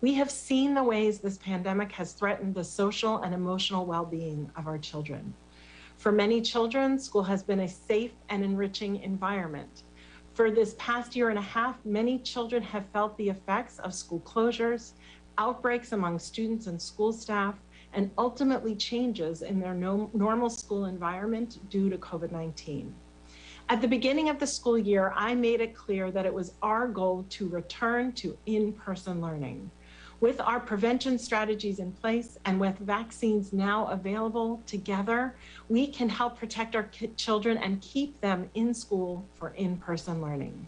We have seen the ways this pandemic has threatened the social and emotional well-being of our children. For many children, school has been a safe and enriching environment. For this past year and a half, many children have felt the effects of school closures, outbreaks among students and school staff, and ultimately changes in their normal school environment due to COVID-19. At the beginning of the school year, I made it clear that it was our goal to return to in-person learning. With our prevention strategies in place and with vaccines now available, together, we can help protect our children and keep them in school for in-person learning.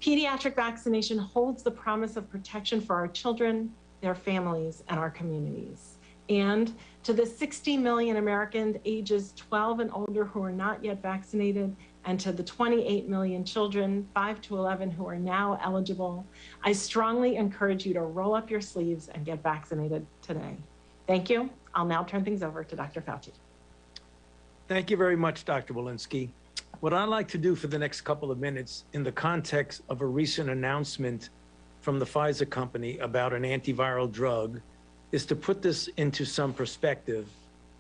Pediatric vaccination holds the promise of protection for our children, their families, and our communities. And to the 60 million Americans ages 12 and older who are not yet vaccinated, and to the 28 million children 5 to 11 who are now eligible, I strongly encourage you to roll up your sleeves and get vaccinated today. Thank you. I'll now turn things over to Dr. Fauci. Thank you very much, Dr. Walensky. What I'd like to do for the next couple of minutes in the context of a recent announcement from the Pfizer company about an antiviral drug is to put this into some perspective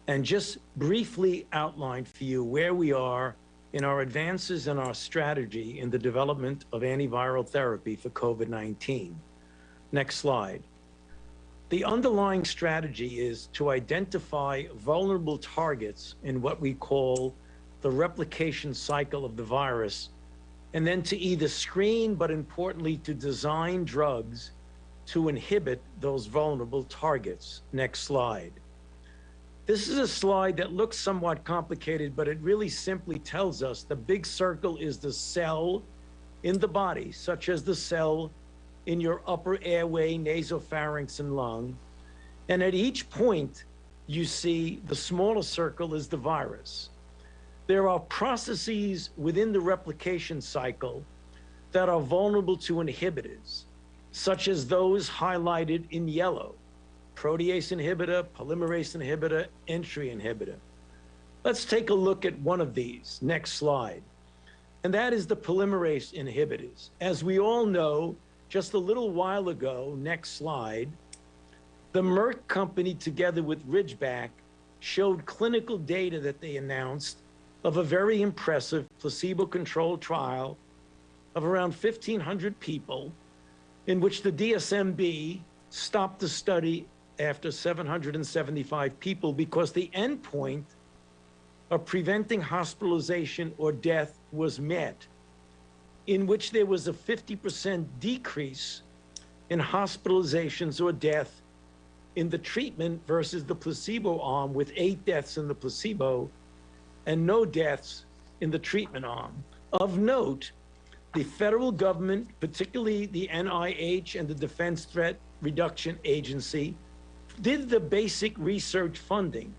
and just briefly outline for you where we are in our advances in our strategy in the development of antiviral therapy for COVID-19. Next slide. The underlying strategy is to identify vulnerable targets in what we call the replication cycle of the virus, and then to either screen, but importantly, to design drugs to inhibit those vulnerable targets. Next slide. This is a slide that looks somewhat complicated, but it really simply tells us the big circle is the cell in the body, such as the cell in your upper airway, nasopharynx, and lung. And at each point, you see the smaller circle is the virus. There are processes within the replication cycle that are vulnerable to inhibitors, such as those highlighted in yellow: protease inhibitor, polymerase inhibitor, entry inhibitor. Let's take a look at one of these. Next slide. And that is the polymerase inhibitors. As we all know, just a little while ago, next slide, the Merck company together with Ridgeback showed clinical data that they announced of a very impressive placebo-controlled trial of around 1,500 people in which the DSMB stopped the study after 775 people because the endpoint of preventing hospitalization or death was met, in which there was a 50% decrease in hospitalizations or death in the treatment versus the placebo arm, with 8 deaths in the placebo and no deaths in the treatment arm. Of note, the federal government, particularly the NIH and the Defense Threat Reduction Agency, did the basic research funding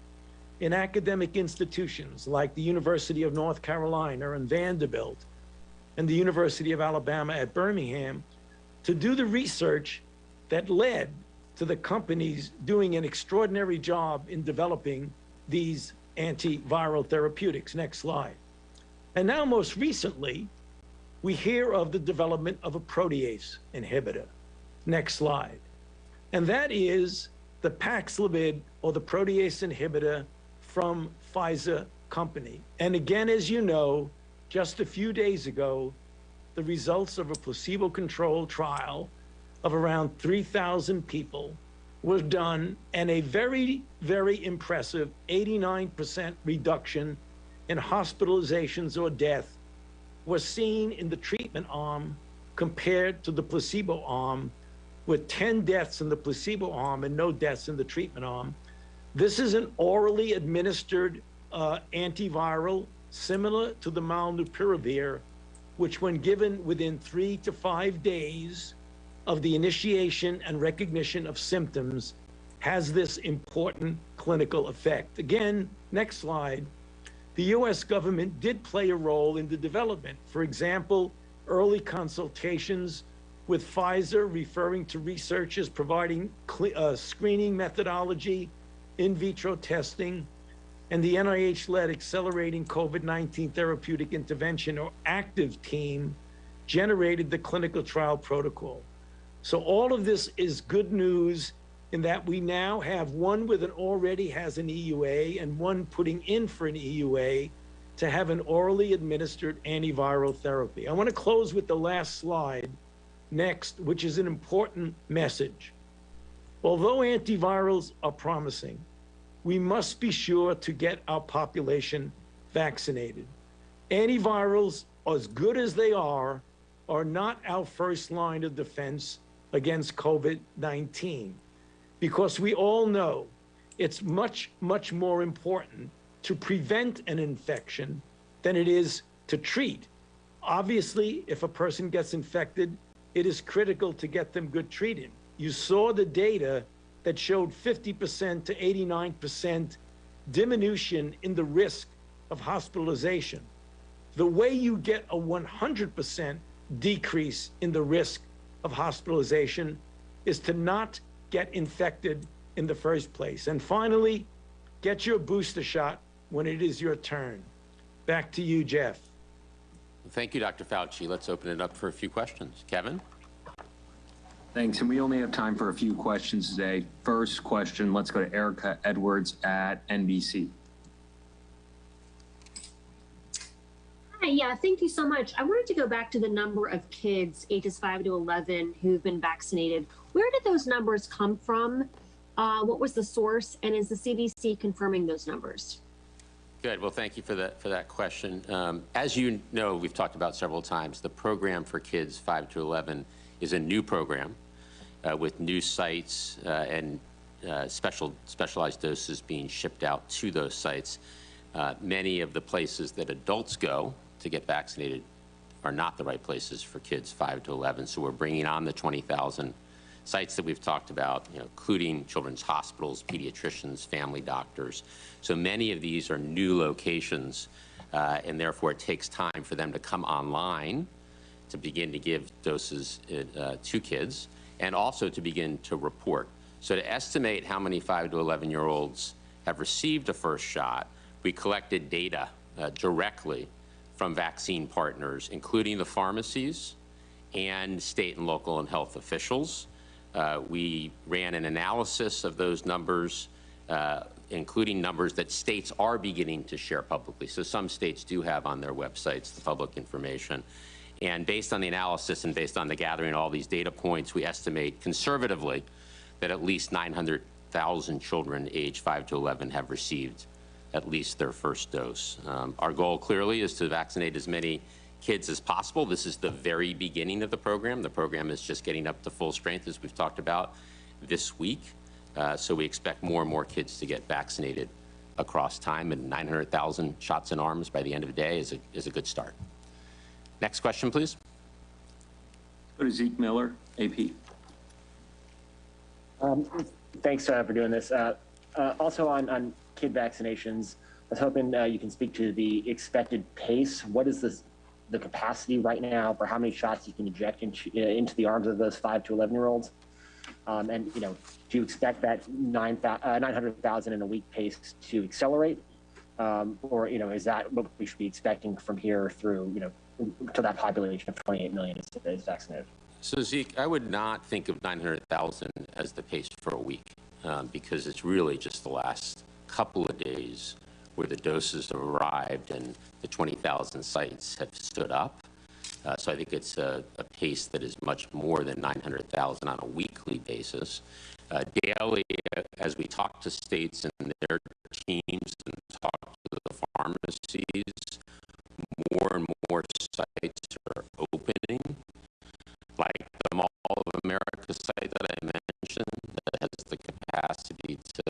in academic institutions like the University of North Carolina and Vanderbilt and the University of Alabama at Birmingham to do the research that led to the companies doing an extraordinary job in developing these antiviral therapeutics. Next slide. And now most recently, we hear of the development of a protease inhibitor. Next slide. And that is the Paxlovid, or the protease inhibitor from Pfizer company. And again, as you know, just a few days ago, the results of a placebo-controlled trial of around 3,000 people was done, and a very, very impressive 89% reduction in hospitalizations or death was seen in the treatment arm compared to the placebo arm, with 10 deaths in the placebo arm and no deaths in the treatment arm. This is an orally administered antiviral similar to the molnupiravir, which when given within 3 to 5 days of the initiation and recognition of symptoms has this important clinical effect. Again, next slide. The US government did play a role in the development. For example, early consultations with Pfizer referring to researchers providing screening methodology, in vitro testing, and the NIH-led Accelerating COVID-19 Therapeutic Intervention, or ACTIVE team, generated the clinical trial protocol. So all of this is good news in that we now have one with already has an EUA and one putting in for an EUA to have an orally administered antiviral therapy. I want to close with the last slide next, which is an important message. Although antivirals are promising, we must be sure to get our population vaccinated. Antivirals, as good as they are not our first line of defense against COVID-19, because we all know it's much, much more important to prevent an infection than it is to treat. Obviously, if a person gets infected, it is critical to get them good treated. You saw the data that showed 50% to 89% diminution in the risk of hospitalization. The way you get a 100% decrease in the risk of hospitalization is to not get infected in the first place. And finally, get your booster shot when it is your turn. Back to you, Jeff. Thank you, Dr. Fauci. Let's open it up for a few questions. Kevin? Thanks, and we only have time for a few questions today. First question, let's go to Erica Edwards at NBC. Hi, yeah, thank you so much. I wanted to go back to the number of kids ages 5 to 11 who've been vaccinated. Where did those numbers come from? What was the source? And is the CDC confirming those numbers? Good. Well, thank you for that question. As you know, we've talked about several times, the program for kids 5 to 11 is a new program with new sites and specialized doses being shipped out to those sites. Many of the places that adults go to get vaccinated are not the right places for kids 5 to 11. So we're bringing on the 20,000 sites that we've talked about, including children's hospitals, pediatricians, family doctors. So many of these are new locations, and therefore it takes time for them to come online to begin to give doses to kids, and also to begin to report. So to estimate how many 5 to 11-year-olds have received a first shot, we collected data directly from vaccine partners, including the pharmacies and state and local and health officials. We ran an analysis of those numbers, including numbers that states are beginning to share publicly. So some states do have on their websites the public information. And based on the analysis and based on the gathering of all these data points, we estimate conservatively that at least 900,000 children aged 5 to 11 have received at least their first dose. Our goal clearly is to vaccinate as many kids as possible. This is the very beginning of the program. The program is just getting up to full strength, as we've talked about this week. So we expect more and more kids to get vaccinated across time, and 900,000 shots in arms by the end of the day is a good start. Next question, please. Go to Zeke Miller, AP. Thanks for doing this. Also on kid vaccinations, I was hoping you can speak to the expected pace. What is the capacity right now for how many shots you can inject into the arms of those 5 to 11-year-olds? And do you expect that 900,000 in a week pace to accelerate, or is that what we should be expecting from here through to that population of 28 million is vaccinated? So Zeke, I would not think of 900,000 as the pace for a week, because it's really just the last couple of days where the doses have arrived and the 20,000 sites have stood up. So I think it's a pace that is much more than 900,000 on a weekly basis. Daily, as we talk to states and their teams and talk to the pharmacies, more and more sites are opening, like the Mall of America site that I mentioned that has the capacity to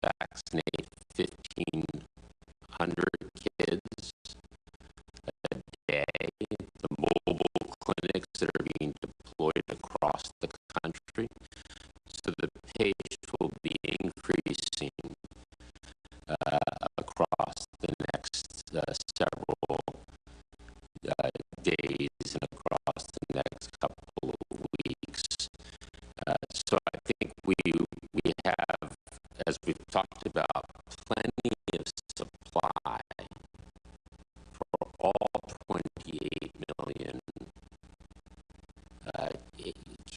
vaccinate 1,500 kids a day, the mobile clinics that are being deployed across the country. So the pace will be increasing across the next several days and across the next couple of weeks. So I think we have, as we've talked about, plenty of supply for all 28 million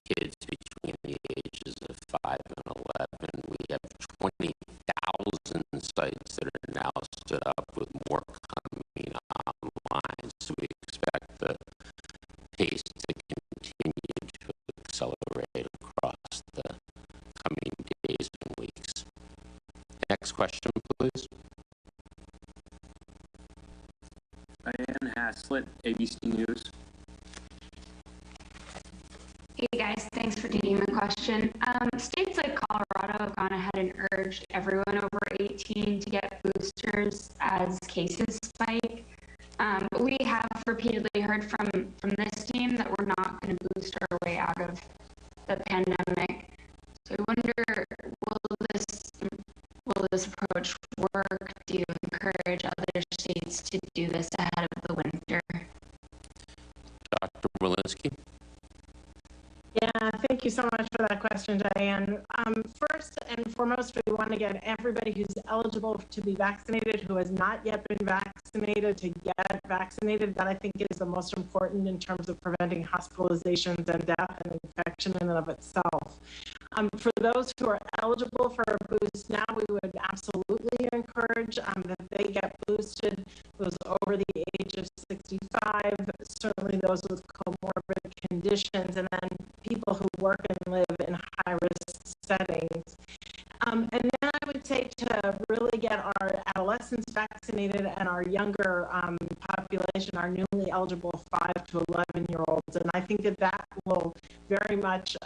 kids between the ages of 5 and 11. We have 20,000 sites that are now stood up with more coming online. So we expect the pace to continue to accelerate across the coming days and weeks. Next question, please. Diane Haslett, ABC News. Hey guys, thanks for taking the question. States like Colorado have gone ahead and urged everyone over 18 to get boosters as cases spike. But we have repeatedly heard from this team that we're not going to boost our way out of the pandemic. So I wonder, will this approach work? Do you encourage other states to do this ahead of question, Diane. First and foremost, we want to get everybody who's eligible to be vaccinated, who has not yet been vaccinated, to get vaccinated. That I think is the most important in terms of preventing hospitalizations and death and infection in and of itself. For those who are eligible for a boost now, we would absolutely encourage that they get boosted. Those over the age of 65, certainly those with comorbid conditions, and then people who work and live in high-risk settings. And then I would say to really get our adolescents vaccinated and our younger population, our newly eligible 5 to 11-year-olds. And I think that that will very much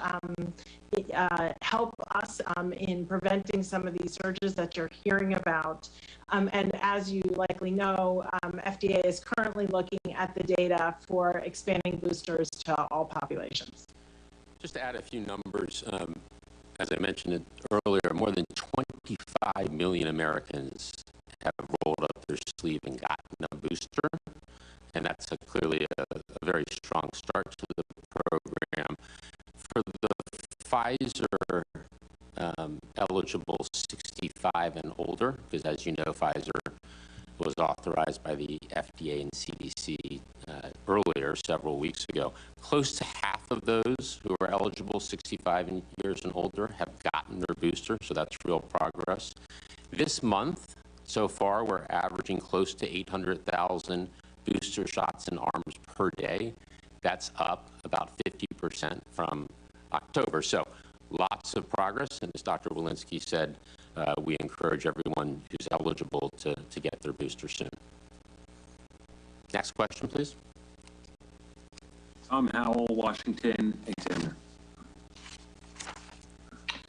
help us in preventing some of these surges that you're hearing about. And as you likely know, FDA is currently looking at the data for expanding boosters to all populations. Just to add a few numbers, as I mentioned it earlier, more than 25 million Americans have rolled up their sleeve and gotten a booster, and that's clearly a very strong start to the program. For the Pfizer eligible 65 and older, because as you know, Pfizer was authorized by the FDA and CDC earlier, several weeks ago. Close to half of those who are eligible 65 years and older have gotten their booster, so that's real progress. This month, so far, we're averaging close to 800,000 booster shots in arms per day. That's up about 50% from October. So lots of progress, and as Dr. Walensky said, we encourage everyone who's eligible to get their booster soon. Next question, please. Tom Howell, Washington Examiner.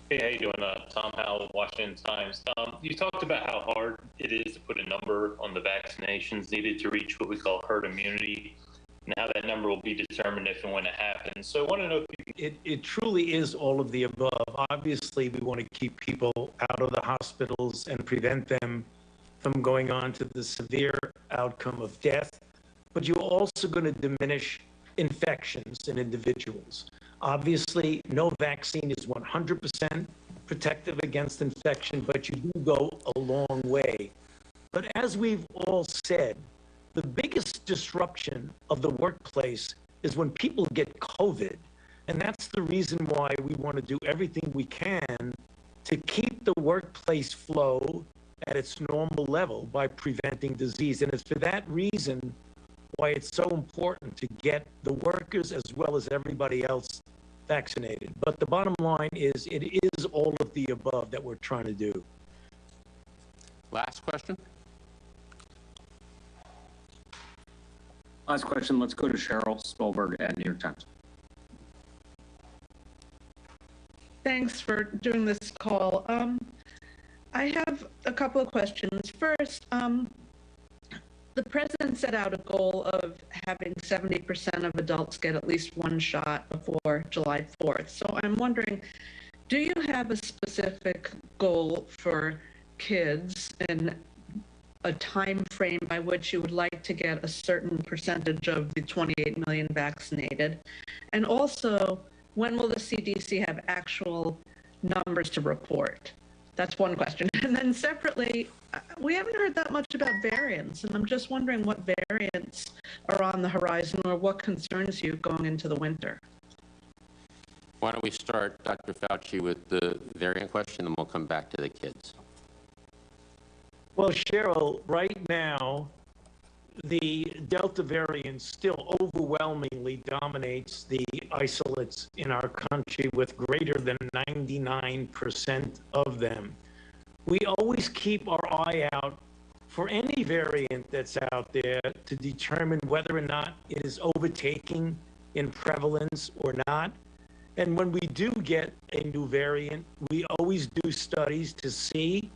Hey, how you doing? Tom Howell, Washington Times. You talked about how hard it is to put a number on the vaccinations needed to reach what we call herd immunity, and how that number will be determined if and when it happens. So I want to know if you It truly is all of the above. Obviously, we want to keep people out of the hospitals and prevent them from going on to the severe outcome of death. But you're also going to diminish infections in individuals. Obviously, no vaccine is 100% protective against infection, but you do go a long way. But as we've all said, the biggest disruption of the workplace is when people get COVID. And that's the reason why we want to do everything we can to keep the workplace flow at its normal level by preventing disease. And it's for that reason why it's so important to get the workers as well as everybody else vaccinated. But the bottom line is it is all of the above that we're trying to do. Last question. Last question, let's go to Cheryl Stolberg at New York Times. Thanks for doing this call. I have a couple of questions. First, the president set out a goal of having 70% of adults get at least one shot before July 4th. So I'm wondering, do you have a specific goal for kids and a time frame by which you would like to get a certain percentage of the 28 million vaccinated? And also, when will the CDC have actual numbers to report? That's one question. And then separately, we haven't heard that much about variants, and I'm just wondering what variants are on the horizon or what concerns you going into the winter. Why don't we start, Dr. Fauci, with the variant question, and we'll come back to the kids. Well, Cheryl, right now, the Delta variant still overwhelmingly dominates the isolates in our country with greater than 99% of them. We always keep our eye out for any variant that's out there to determine whether or not it is overtaking in prevalence or not. And when we do get a new variant, we always do studies to see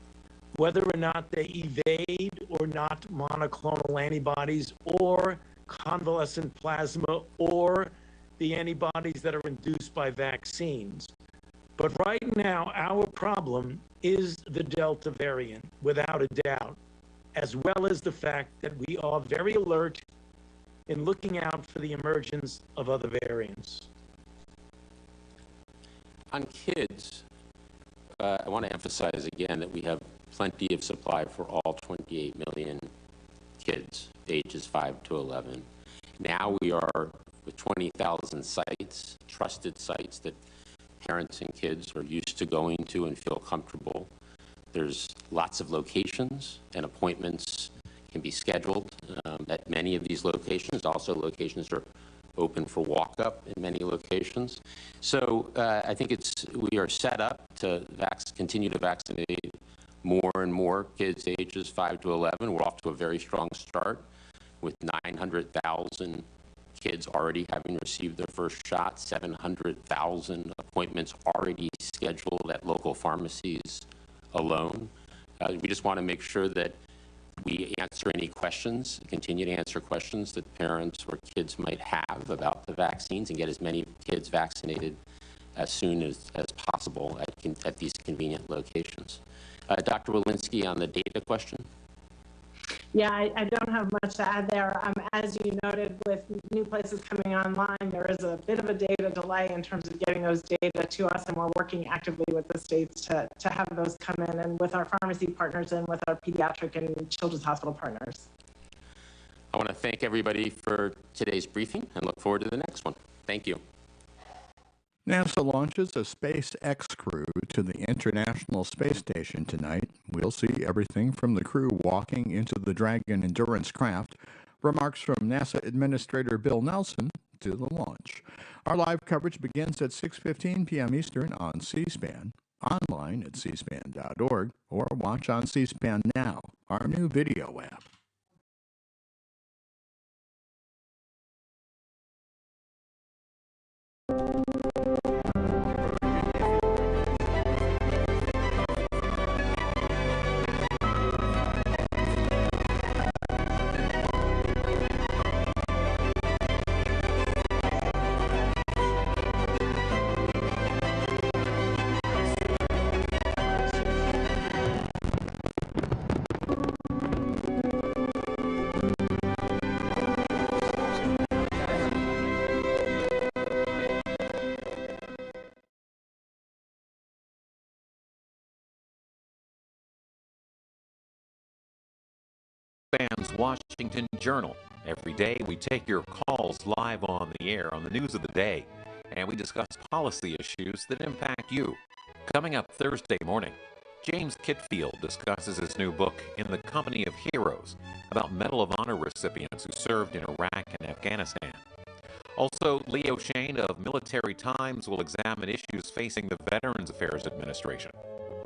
whether or not they evade or not monoclonal antibodies or convalescent plasma or the antibodies that are induced by vaccines. But right now, our problem is the Delta variant, without a doubt, as well as the fact that we are very alert in looking out for the emergence of other variants. On kids, I want to emphasize again that we have plenty of supply for all 28 million kids ages 5 to 11. Now we are with 20,000 sites, trusted sites that parents and kids are used to going to and feel comfortable. There's lots of locations, and appointments can be scheduled at many of these locations. Also, locations are open for walk-up in many locations. So I think we are set up to continue to vaccinate more and more kids ages 5 to 11. We're off to a very strong start with 900,000 kids already having received their first shot, 700,000 appointments already scheduled at local pharmacies alone. We just want to make sure that we answer any questions, continue to answer questions that parents or kids might have about the vaccines and get as many kids vaccinated as soon as possible at these convenient locations. Dr. Walensky, on the data question. Yeah, I don't have much to add there. As you noted, with new places coming online, there is a bit of a data delay in terms of getting those data to us, and we're working actively with the states to have those come in, and with our pharmacy partners and with our pediatric and children's hospital partners. I want to thank everybody for today's briefing and look forward to the next one. Thank you. NASA launches a SpaceX crew to the International Space Station tonight. We'll see everything from the crew walking into the Dragon endurance craft, remarks from NASA Administrator Bill Nelson, to the launch. Our live coverage begins at 6:15 p.m. Eastern on C-SPAN, online at cspan.org, or watch on C-SPAN Now, our new video app. Spans Washington Journal. Every day we take your calls live on the air on the news of the day, and we discuss policy issues that impact you. Coming up Thursday morning, James Kitfield discusses his new book, In the Company of Heroes, about Medal of Honor recipients who served in Iraq and Afghanistan. Also, Leo Shane of Military Times will examine issues facing the Veterans Affairs Administration.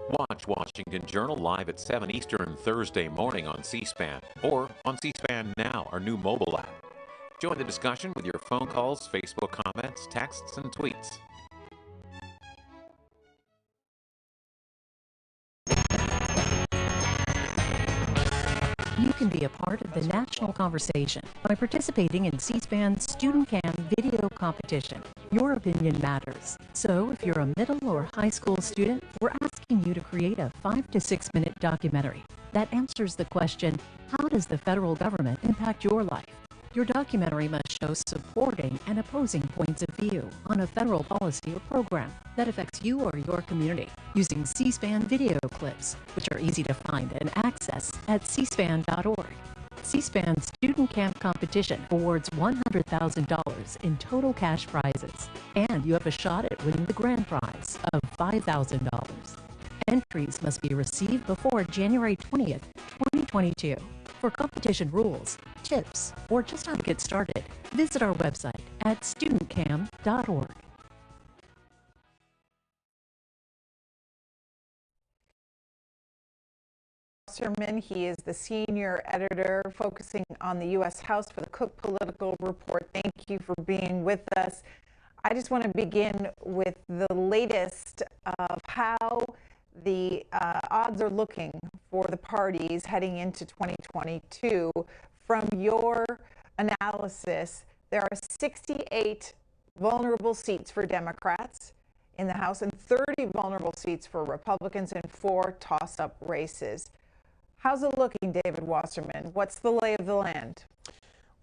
Watch Washington Journal live at 7 Eastern Thursday morning on C-SPAN or on C-SPAN Now, our new mobile app. Join the discussion with your phone calls, Facebook comments, texts, and tweets. You can be a part of the national conversation by participating in C-SPAN's Student Cam video competition. Your opinion matters. So if you're a middle or high school student, we're asking you to create a 5 to 6 minute documentary that answers the question, how does the federal government impact your life? Your documentary must show supporting and opposing points of view on a federal policy or program that affects you or your community using C-SPAN video clips, which are easy to find and access at cspan.org. C-SPAN Student Camp Competition awards $100,000 in total cash prizes, and you have a shot at winning the grand prize of $5,000. Entries must be received before January 20th, 2022. For competition rules, tips, or just how to get started, visit our website at studentcam.org. He is the senior editor focusing on the U.S. House for the Cook Political Report. Thank you for being with us. I just want to begin with the latest of how the odds are looking for the parties heading into 2022. From your analysis, there are 68 vulnerable seats for Democrats in the House and 30 vulnerable seats for Republicans and 4 toss-up races. How's it looking, David Wasserman? What's the lay of the land?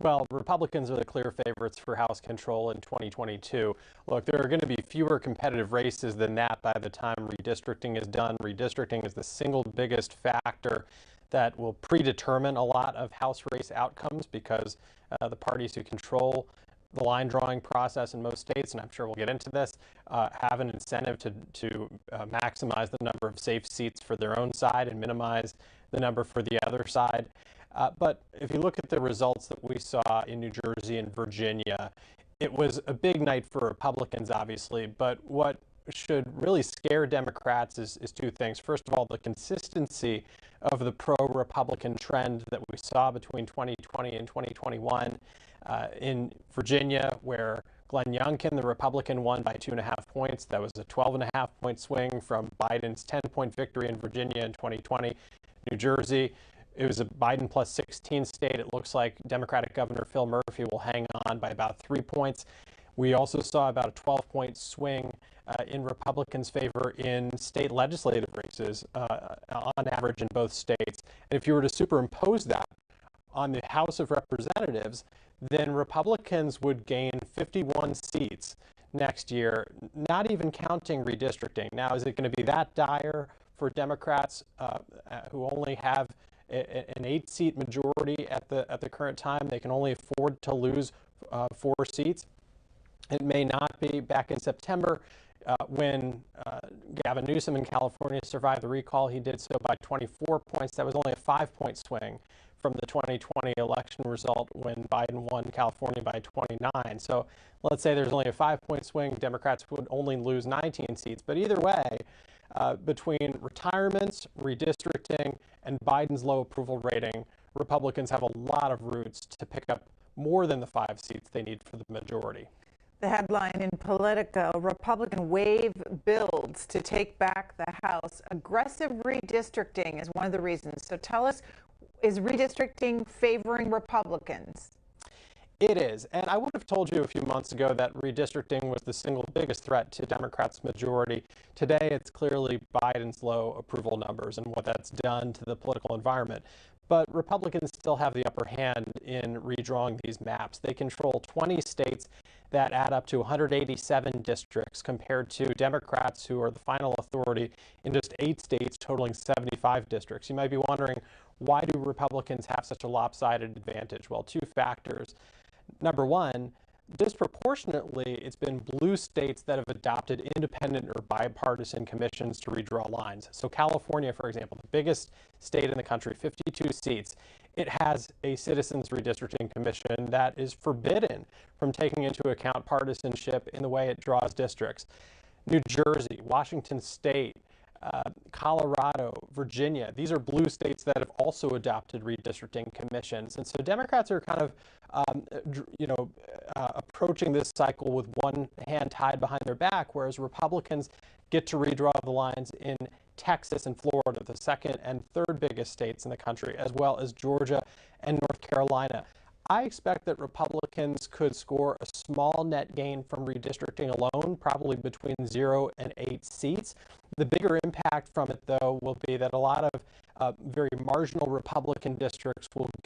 Well, Republicans are the clear favorites for House control in 2022. Look, there are going to be fewer competitive races than that by the time redistricting is done. Redistricting is the single biggest factor that will predetermine a lot of House race outcomes because the parties who control the line drawing process in most states, and I'm sure we'll get into this, have an incentive to maximize the number of safe seats for their own side and minimize the number for the other side. But if you look at the results that we saw in New Jersey and Virginia, it was a big night for Republicans, obviously. But what should really scare Democrats is two things. First of all, the consistency of the pro-Republican trend that we saw between 2020 and 2021 in Virginia, where Glenn Youngkin, the Republican, won by 2.5 points. That was a 12.5-point swing from Biden's 10-point victory in Virginia in 2020. New Jersey, it was a Biden plus 16 state. It looks like Democratic Governor Phil Murphy will hang on by about 3 points. We also saw about a 12-point swing in Republicans' favor in state legislative races on average in both states. And if you were to superimpose that on the House of Representatives, then Republicans would gain 51 seats next year, not even counting redistricting. Now, is it going to be that dire for Democrats who only have an 8-seat majority at the current time? They can only afford to lose 4 seats. It may not be. Back in September, when Gavin Newsom in California survived the recall, he did so by 24 points. That was only a 5-point swing from the 2020 election result when Biden won California by 29. So let's say there's only a 5-point swing. Democrats would only lose 19 seats. But either way, between retirements, redistricting, and Biden's low approval rating, Republicans have a lot of routes to pick up more than the 5 seats they need for the majority. The headline in Politico, Republican wave builds to take back the House. Aggressive redistricting is one of the reasons. So tell us, is redistricting favoring Republicans? It is. And I would have told you a few months ago that redistricting was the single biggest threat to Democrats' majority. Today, it's clearly Biden's low approval numbers and what that's done to the political environment. But Republicans still have the upper hand in redrawing these maps. They control 20 states that add up to 187 districts compared to Democrats, who are the final authority in just 8 states totaling 75 districts. You might be wondering, why do Republicans have such a lopsided advantage? Well, 2 factors. Number one, disproportionately, it's been blue states that have adopted independent or bipartisan commissions to redraw lines. So California, for example, the biggest state in the country, 52 seats, it has a citizens redistricting commission that is forbidden from taking into account partisanship in the way it draws districts. New Jersey, Washington State, Colorado, Virginia, these are blue states that have also adopted redistricting commissions. And so Democrats are kind of, approaching this cycle with one hand tied behind their back, whereas Republicans get to redraw the lines in Texas and Florida, the second and third biggest states in the country, as well as Georgia and North Carolina. I expect that Republicans could score a small net gain from redistricting alone, probably between 0 and 8 seats. The bigger impact from it, though, will be that a lot of very marginal Republican districts will get